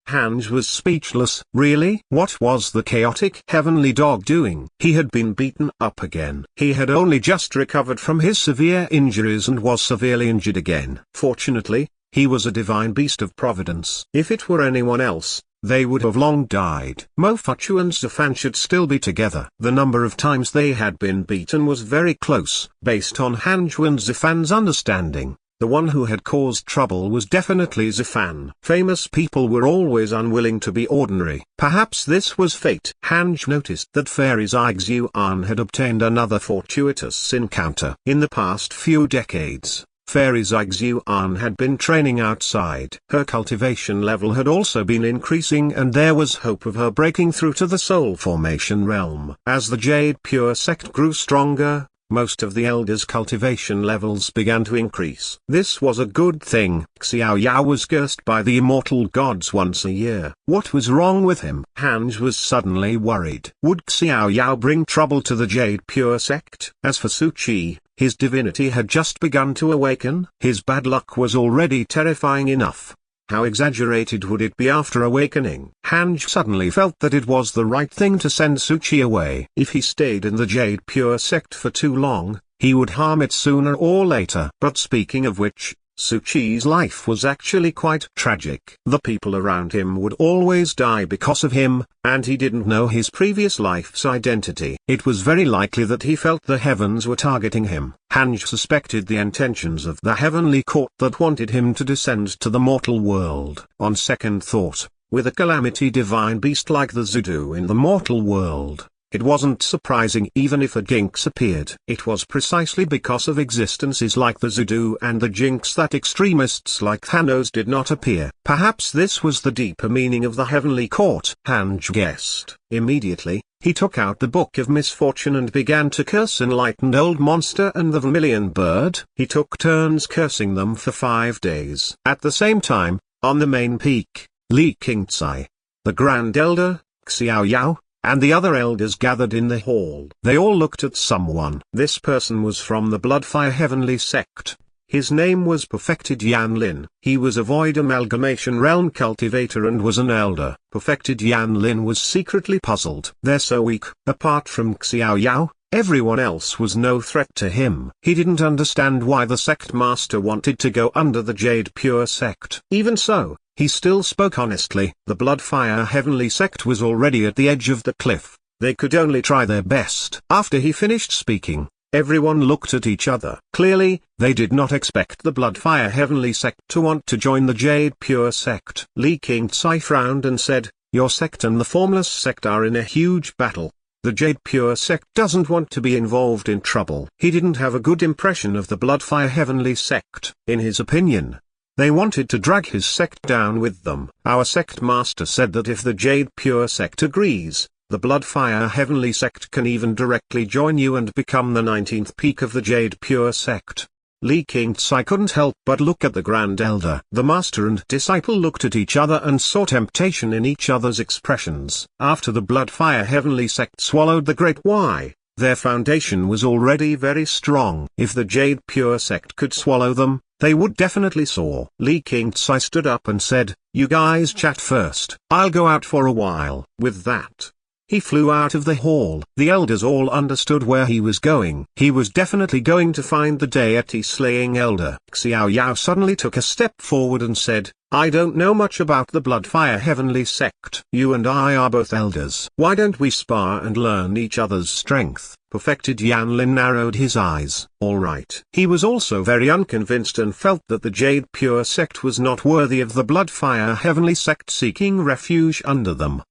Hanj was speechless. Really? What was the chaotic heavenly dog doing? He had been beaten up again. He had only just recovered from his severe injuries and was severely injured again. Fortunately, he was a divine beast of Providence. If it were anyone else, they would have long died. Mo Fuchu and Zafan should still be together. The number of times they had been beaten was very close. Based on Hanju and Zafan's understanding, the one who had caused trouble was definitely Zafan. Famous people were always unwilling to be ordinary. Perhaps this was fate. Hanj noticed that Fairy Zixuan had obtained another fortuitous encounter. In the past few decades, Fairy Zixuan had been training outside. Her cultivation level had also been increasing and there was hope of her breaking through to the soul formation realm. As the Jade Pure sect grew stronger, most of the elders' cultivation levels began to increase. This was a good thing. Xiao Yao was cursed by the immortal gods once a year. What was wrong with him? Hanj was suddenly worried. Would Xiao Yao bring trouble to the Jade Pure sect? As for Su Chi, his divinity had just begun to awaken. His bad luck was already terrifying enough. How exaggerated would it be after awakening? Hanj suddenly felt that it was the right thing to send Su Chi away. If he stayed in the Jade Pure sect for too long, he would harm it sooner or later. But speaking of which, Su Chi's life was actually quite tragic. The people around him would always die because of him, and he didn't know his previous life's identity. It was very likely that he felt the heavens were targeting him. Hanj suspected the intentions of the heavenly court that wanted him to descend to the mortal world. On second thought, with a calamity divine beast like the Zudu in the mortal world, it wasn't surprising even if a Jinx appeared. It was precisely because of existences like the Zudu and the Jinx that extremists like Thanos did not appear. Perhaps this was the deeper meaning of the heavenly court. Hanj guessed. Immediately, he took out the Book of Misfortune and began to curse Enlightened Old Monster and the Vermilion Bird. He took turns cursing them for 5 days. At the same time, on the main peak, Li Qingcai, the Grand Elder, Xiao Yao, and the other elders gathered in the hall. They all looked at someone. This person was from the Bloodfire Heavenly Sect. His name was Perfected Yan Lin. He was a Void Amalgamation Realm cultivator and was an elder. Perfected Yan Lin was secretly puzzled. They're so weak. Apart from Xiao Yao, everyone else was no threat to him. He didn't understand why the sect master wanted to go under the Jade Pure sect. Even so, he still spoke honestly. The Bloodfire Heavenly Sect was already at the edge of the cliff. They could only try their best. After he finished speaking, everyone looked at each other. Clearly, they did not expect the Bloodfire Heavenly Sect to want to join the Jade Pure sect. Li Qingcai frowned and said, "Your sect and the Formless sect are in a huge battle. The Jade Pure sect doesn't want to be involved in trouble. He didn't have a good impression of the Bloodfire Heavenly sect. In his opinion, they wanted to drag his sect down with them. Our sect master said that if the Jade Pure sect agrees, the Bloodfire Heavenly sect can even directly join you and become the 19th peak of the Jade Pure sect. Li Qingzai couldn't help but look at the Grand Elder. The master and disciple looked at each other and saw temptation in each other's expressions. After the Bloodfire Heavenly sect swallowed the Great Y, their foundation was already very strong. If the Jade Pure sect could swallow them, they would definitely soar. Li Qingzai stood up and said, "You guys chat first. I'll go out for a while." With that, he flew out of the hall. The elders all understood where he was going. He was definitely going to find the deity-slaying elder. Xiao Yao suddenly took a step forward and said, "I don't know much about the Bloodfire Heavenly sect. You and I are both elders. Why don't we spar and learn each other's strength?" Perfected Yanlin narrowed his eyes. All right. He was also very unconvinced and felt that the Jade Pure sect was not worthy of the Bloodfire Heavenly sect seeking refuge under them.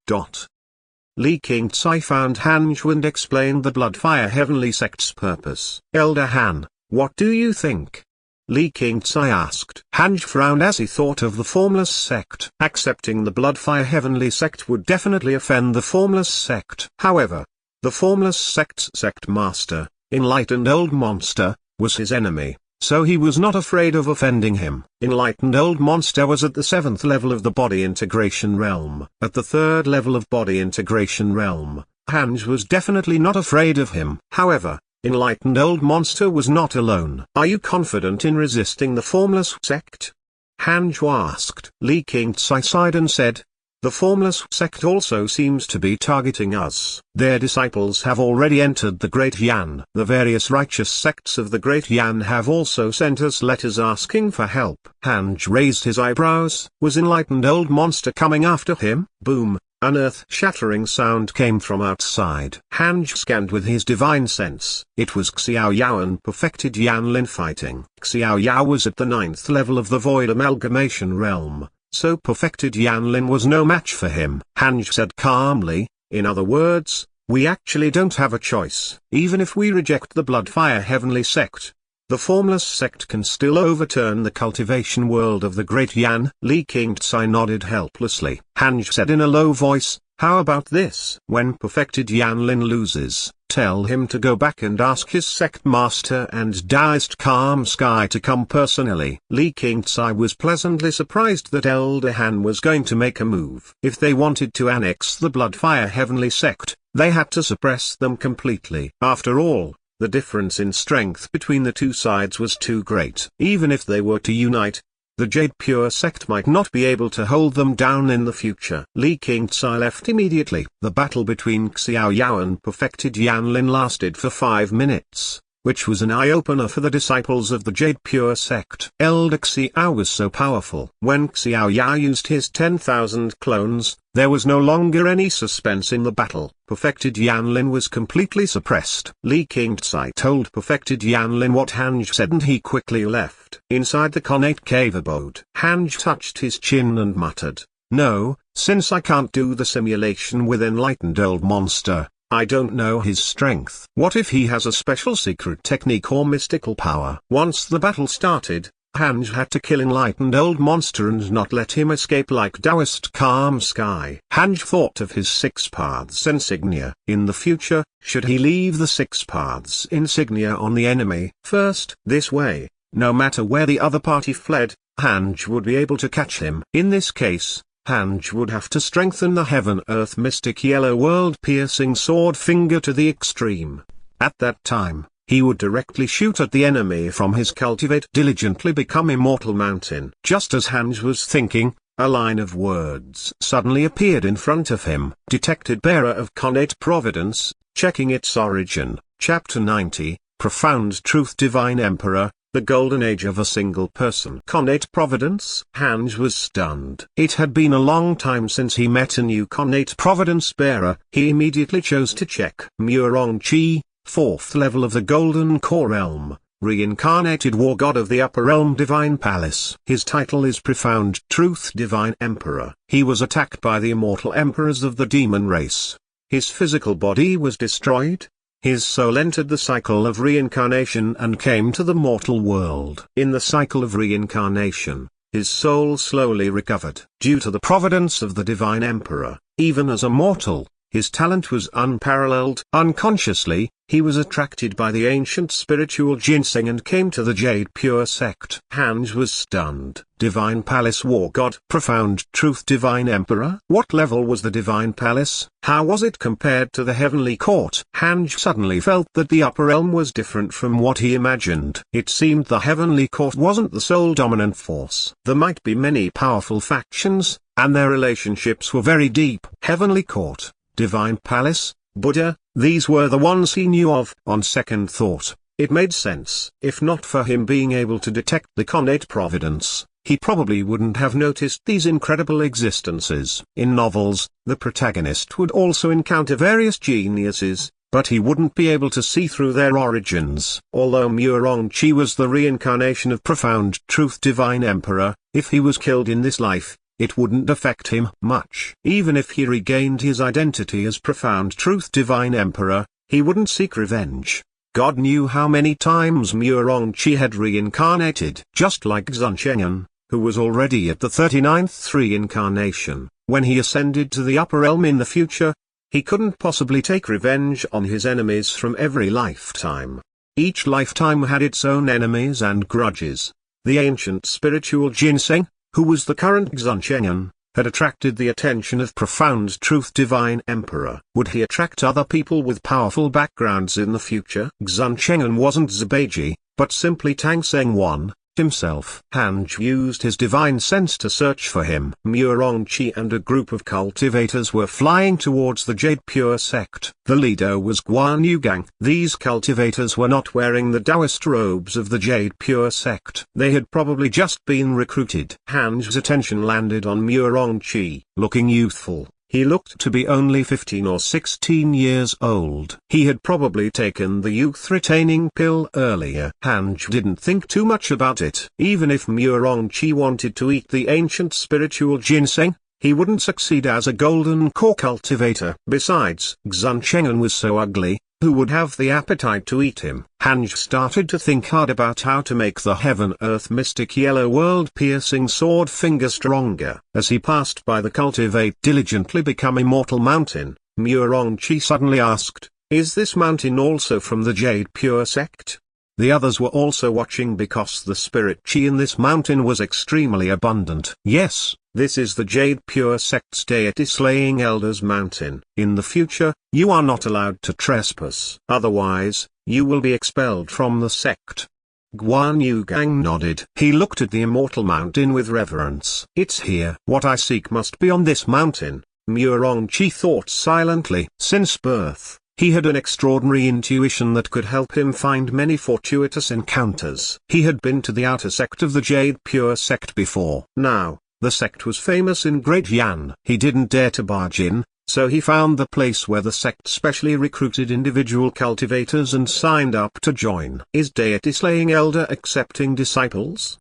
Li Qingzai found Han Zhu and explained the Bloodfire Heavenly sect's purpose. "Elder Han, what do you think?" Li Qingzai asked. Han Zhu frowned as he thought of the Formless sect. Accepting the Bloodfire Heavenly sect would definitely offend the Formless sect. However, the Formless sect's sect master, Enlightened Old Monster, was his enemy, so he was not afraid of offending him. Enlightened Old Monster was at the 7th level of the Body Integration Realm. At the 3rd level of Body Integration Realm, Han Zhu was definitely not afraid of him. However, Enlightened Old Monster was not alone. "Are you confident in resisting the Formless sect?" Han Zhu asked. Li Qingzai sighed and said, "The Formless sect also seems to be targeting us. Their disciples have already entered the Great Yan. The various righteous sects of the Great Yan have also sent us letters asking for help." Han Zhu raised his eyebrows. Was Enlightened Old Monster coming after him? Boom! An earth-shattering sound came from outside. Han Zhu scanned with his divine sense. It was Xiao Yao and Perfected Yanlin fighting. Xiao Yao was at the 9th level of the Void Amalgamation Realm, so Perfected Yanlin was no match for him. Han Zhu said calmly, "In other words, we actually don't have a choice. Even if we reject the Bloodfire Heavenly sect, the Formless sect can still overturn the cultivation world of the Great Yan." Li Qingzai nodded helplessly. Han Zhu said in a low voice, "How about this? When Perfected Yanlin loses, tell him to go back and ask his sect master and Taoist Calm Sky to come personally." Li Qingzai was pleasantly surprised that Elder Han was going to make a move. If they wanted to annex the Bloodfire Heavenly sect, they had to suppress them completely. After all, the difference in strength between the two sides was too great. Even if they were to unite, the Jade Pure sect might not be able to hold them down in the future. Li Qingzai left immediately. The battle between Xiao Yao and Perfected Yanlin lasted for 5 minutes, which was an eye-opener for the disciples of the Jade Pure sect. Elder Xiao was so powerful. When Xiao Yao used his 10,000 clones, there was no longer any suspense in the battle. Perfected Yanlin was completely suppressed. Li Qingzai told Perfected Yanlin what Han Zhu said and he quickly left. Inside the connate cave abode, Han Zhu touched his chin and muttered, "No, since I can't do the simulation with Enlightened Old Monster, I don't know his strength. What if he has a special secret technique or mystical power?" Once the battle started, Han Zhu had to kill Enlightened Old Monster and not let him escape like Taoist Calm Sky. Han Zhu thought of his 6 paths insignia. In the future, should he leave the 6 paths insignia on the enemy first? This way, no matter where the other party fled, Han Zhu would be able to catch him. In this case, Han Zhu would have to strengthen the Heaven-Earth Mystic Yellow World-piercing sword finger to the extreme. At that time, he would directly shoot at the enemy from his Cultivate diligently become Immortal Mountain. Just as Han Zhu was thinking, a line of words suddenly appeared in front of him. Detected bearer of connate Providence, checking its origin. Chapter 90, Profound Truth Divine Emperor, the Golden Age of a Single Person. Connate Providence? Han Zhu was stunned. It had been a long time since he met a new connate Providence bearer. He immediately chose to check. Murong Chi, 4th level of the Golden Core Realm, reincarnated war god of the Upper Realm Divine Palace. His title is Profound Truth Divine Emperor. He was attacked by the Immortal Emperors of the demon race. His physical body was destroyed. His soul entered the cycle of reincarnation and came to the mortal world. In the cycle of reincarnation, his soul slowly recovered. Due to the providence of the Divine Emperor, even as a mortal, his talent was unparalleled. Unconsciously, he was attracted by the ancient spiritual ginseng and came to the Jade Pure sect. Hanj was stunned. Divine Palace War God. Profound Truth. Divine Emperor? What level was the Divine Palace? How was it compared to the Heavenly Court? Hanj suddenly felt that the Upper Realm was different from what he imagined. It seemed the Heavenly Court wasn't the sole dominant force. There might be many powerful factions, and their relationships were very deep. Heavenly Court, Divine Palace, Buddha, these were the ones he knew of. On second thought, it made sense. If not for him being able to detect the connate Providence, he probably wouldn't have noticed these incredible existences. In novels, the protagonist would also encounter various geniuses, but he wouldn't be able to see through their origins. Although Murong-Chi was the reincarnation of Profound Truth Divine Emperor, if he was killed in this life, it wouldn't affect him much. Even if he regained his identity as Profound Truth Divine Emperor, he wouldn't seek revenge. God knew how many times Murong-Chi had reincarnated. Just like Xuancheng, who was already at the 39th reincarnation, when he ascended to the Upper Realm in the future, he couldn't possibly take revenge on his enemies from every lifetime. Each lifetime had its own enemies and grudges. The ancient spiritual ginseng, who was the current Xuancheng, had attracted the attention of Profound Truth Divine Emperor. Would he attract other people with powerful backgrounds in the future? Xuancheng wasn't Zibeiji, but simply Tang Seng himself. Hanj used his divine sense to search for him. Murong-Chi and a group of cultivators were flying towards the Jade Pure sect. The leader was Guan Yugang. These cultivators were not wearing the Taoist robes of the Jade Pure sect. They had probably just been recruited. Hanj's attention landed on Murong-Chi. Looking youthful, he looked to be only 15 or 16 years old. He had probably taken the youth-retaining pill earlier. Hanj didn't think too much about it. Even if Murong-Chi wanted to eat the ancient spiritual ginseng, he wouldn't succeed as a golden core cultivator. Besides, Xuancheng was so ugly, who would have the appetite to eat him? Hanj started to think hard about how to make the Heaven-Earth Mystic Yellow World-piercing sword finger stronger. As he passed by the Cultivate diligently become Immortal Mountain, Murong-Chi suddenly asked, "Is this mountain also from the Jade Pure sect?" The others were also watching because the spirit chi in this mountain was extremely abundant. Yes, this is the Jade Pure sect's deity-slaying elders mountain. In the future, you are not allowed to trespass. Otherwise, you will be expelled from the sect. Guan Yugang nodded. He looked at the Immortal Mountain with reverence. It's here. What I seek must be on this mountain, Murong-Chi thought silently. Since birth, he had an extraordinary intuition that could help him find many fortuitous encounters. He had been to the outer sect of the Jade Pure sect before. Now, the sect was famous in Great Yan. He didn't dare to barge in, so he found the place where the sect specially recruited individual cultivators and signed up to join. Is deity-slaying elder accepting disciples?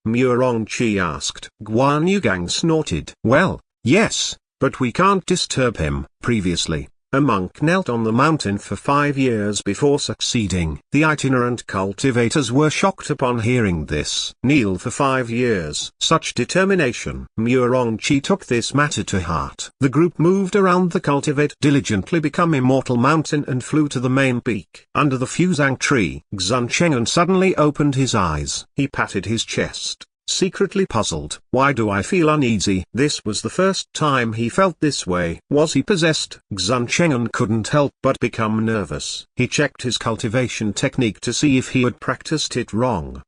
Murong-Chi asked. Guan Yugang snorted. Well, yes, but we can't disturb him. Previously, a monk knelt on the mountain for 5 years before succeeding. The itinerant cultivators were shocked upon hearing this. Kneel for 5 years. Such determination. Murong-Chi took this matter to heart. The group moved around the Cultivate diligently become Immortal Mountain and flew to the main peak. Under the fusang tree, Xuancheng suddenly opened his eyes. He patted his chest, secretly puzzled. Why do I feel uneasy? This was the first time he felt this way. Was he possessed? Xuancheng couldn't help but become nervous. He checked his cultivation technique to see if he had practiced it wrong.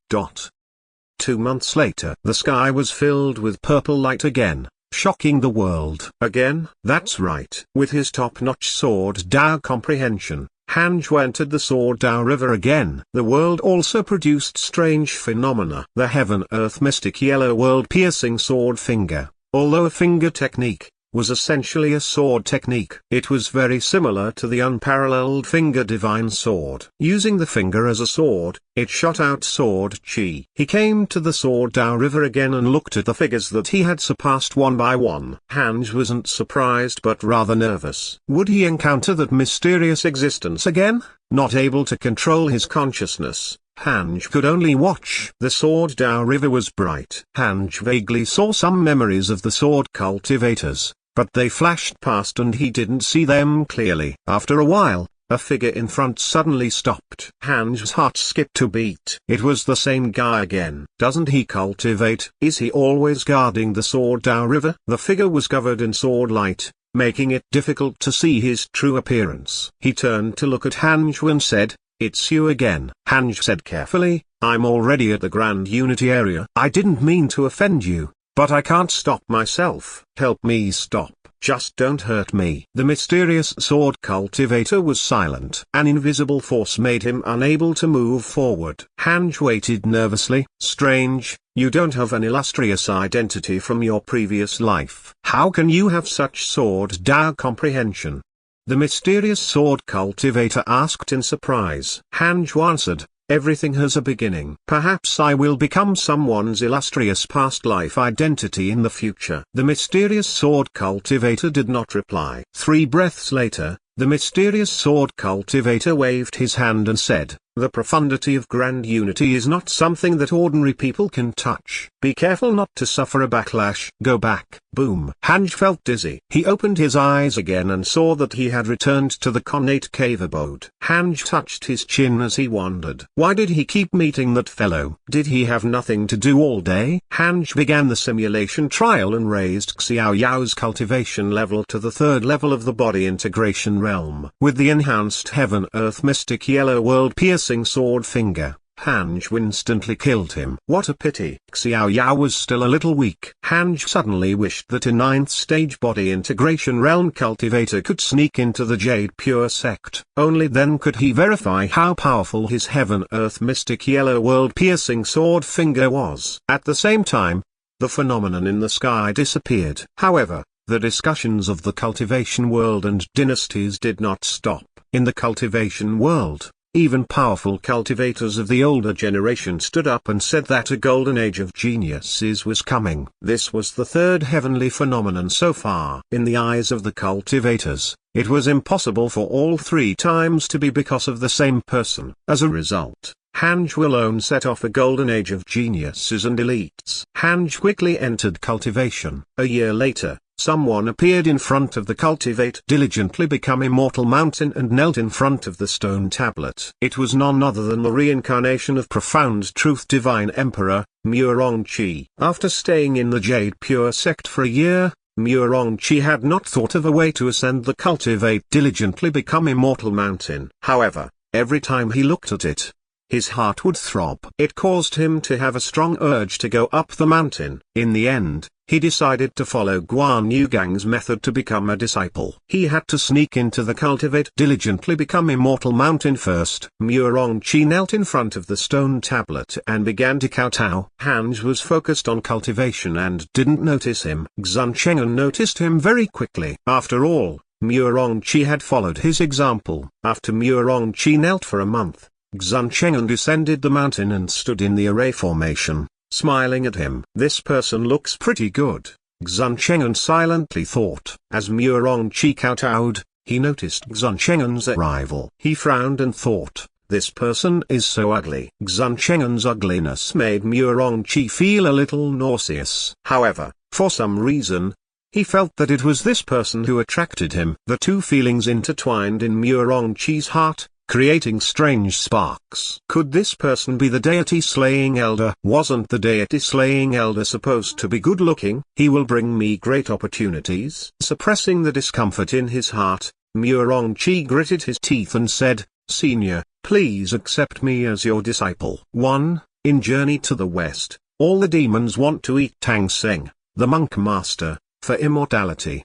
2 months later, the sky was filled with purple light again, shocking the world. Again? That's right. With his top-notch Sword Dao comprehension, Hanj entered the Sword Dao River again. The world also produced strange phenomena. The Heaven-Earth Mystic Yellow World-piercing sword finger. Although a finger technique, was essentially a sword technique. It was very similar to the unparalleled finger divine sword. Using the finger as a sword, it shot out sword chi. He came to the Sword Dao river again and looked at the figures that he had surpassed one by one. Hanj wasn't surprised but rather nervous. Would he encounter that mysterious existence again? Not able to control his consciousness, Hanj could only watch. The Sword Dao river was bright. Hanj vaguely saw some memories of the sword cultivators, but they flashed past and he didn't see them clearly. After a while, a figure in front suddenly stopped. Hanj's heart skipped a beat. It was the same guy again. Doesn't he cultivate? Is he always guarding the Sword Dao river? The figure was covered in sword light, making it difficult to see his true appearance. He turned to look at Hanj and said, "It's you again." Hanj said carefully, "I'm already at the Grand Unity area. I didn't mean to offend you, but I can't stop myself. Help me stop. Just don't hurt me." The mysterious sword cultivator was silent. An invisible force made him unable to move forward. Hanj waited nervously. "Strange, you don't have an illustrious identity from your previous life. How can you have such sword Dao comprehension?" The mysterious sword cultivator asked in surprise. Hanj answered, "Everything has a beginning. Perhaps I will become someone's illustrious past life identity in the future." The mysterious sword cultivator did not reply. 3 breaths later, the mysterious sword cultivator waved his hand and said, "The profundity of Grand Unity is not something that ordinary people can touch. Be careful not to suffer a backlash." "Go back." Boom. Hanj felt dizzy. He opened his eyes again and saw that he had returned to the connate cave abode. Hanj touched his chin as he wondered. Why did he keep meeting that fellow? Did he have nothing to do all day? Hanj began the simulation trial and raised Xiao Yao's cultivation level to the 3rd level of the body integration realm. With the enhanced Heaven-Earth Mystic Yellow World piercing sword finger, Hanj instantly killed him. What a pity. Xiao Yao was still a little weak. Hanj suddenly wished that a 9th stage body integration realm cultivator could sneak into the Jade Pure sect. Only then could he verify how powerful his Heaven-Earth Mystic Yellow World piercing sword finger was. At the same time, the phenomenon in the sky disappeared. However, the discussions of the cultivation world and dynasties did not stop. In the cultivation world, even powerful cultivators of the older generation stood up and said that a golden age of geniuses was coming. This was the 3rd heavenly phenomenon so far. In the eyes of the cultivators, it was impossible for all 3 times to be because of the same person. As a result, Hanj alone set off a golden age of geniuses and elites. Hanj quickly entered cultivation. A year later, someone appeared in front of the Cultivate diligently become Immortal Mountain and knelt in front of the stone tablet. It was none other than the reincarnation of Profound Truth Divine Emperor, Murongchi. After staying in the Jade Pure sect for a year, Murongchi had not thought of a way to ascend the Cultivate diligently become Immortal Mountain. However, every time he looked at it, his heart would throb. It caused him to have a strong urge to go up the mountain. In the end, he decided to follow Guan Yugang's method to become a disciple. He had to sneak into the Cultivate diligently become Immortal Mountain first. Murongchi knelt in front of the stone tablet and began to kowtow. Hanj was focused on cultivation and didn't notice him. Xuncheng noticed him very quickly. After all, Murongchi had followed his example. After Murongchi knelt for a month, Xuncheng descended the mountain and stood in the array formation, smiling at him. "This person looks pretty good," Xuncheng silently thought. As Murongchi kowtowed, he noticed Xuncheng's arrival. He frowned and thought, "This person is so ugly." Xuncheng's ugliness made Murongchi feel a little nauseous. However, for some reason, he felt that it was this person who attracted him. The 2 feelings intertwined in Murongchi's heart, creating strange sparks. Could this person be the deity-slaying elder? Wasn't the deity-slaying elder supposed to be good-looking? He will bring me great opportunities. Suppressing the discomfort in his heart, Murongchi gritted his teeth and said, "Senior, please accept me as your disciple." 1. In Journey to the West, all the demons want to eat Tang Seng, the monk master, for immortality.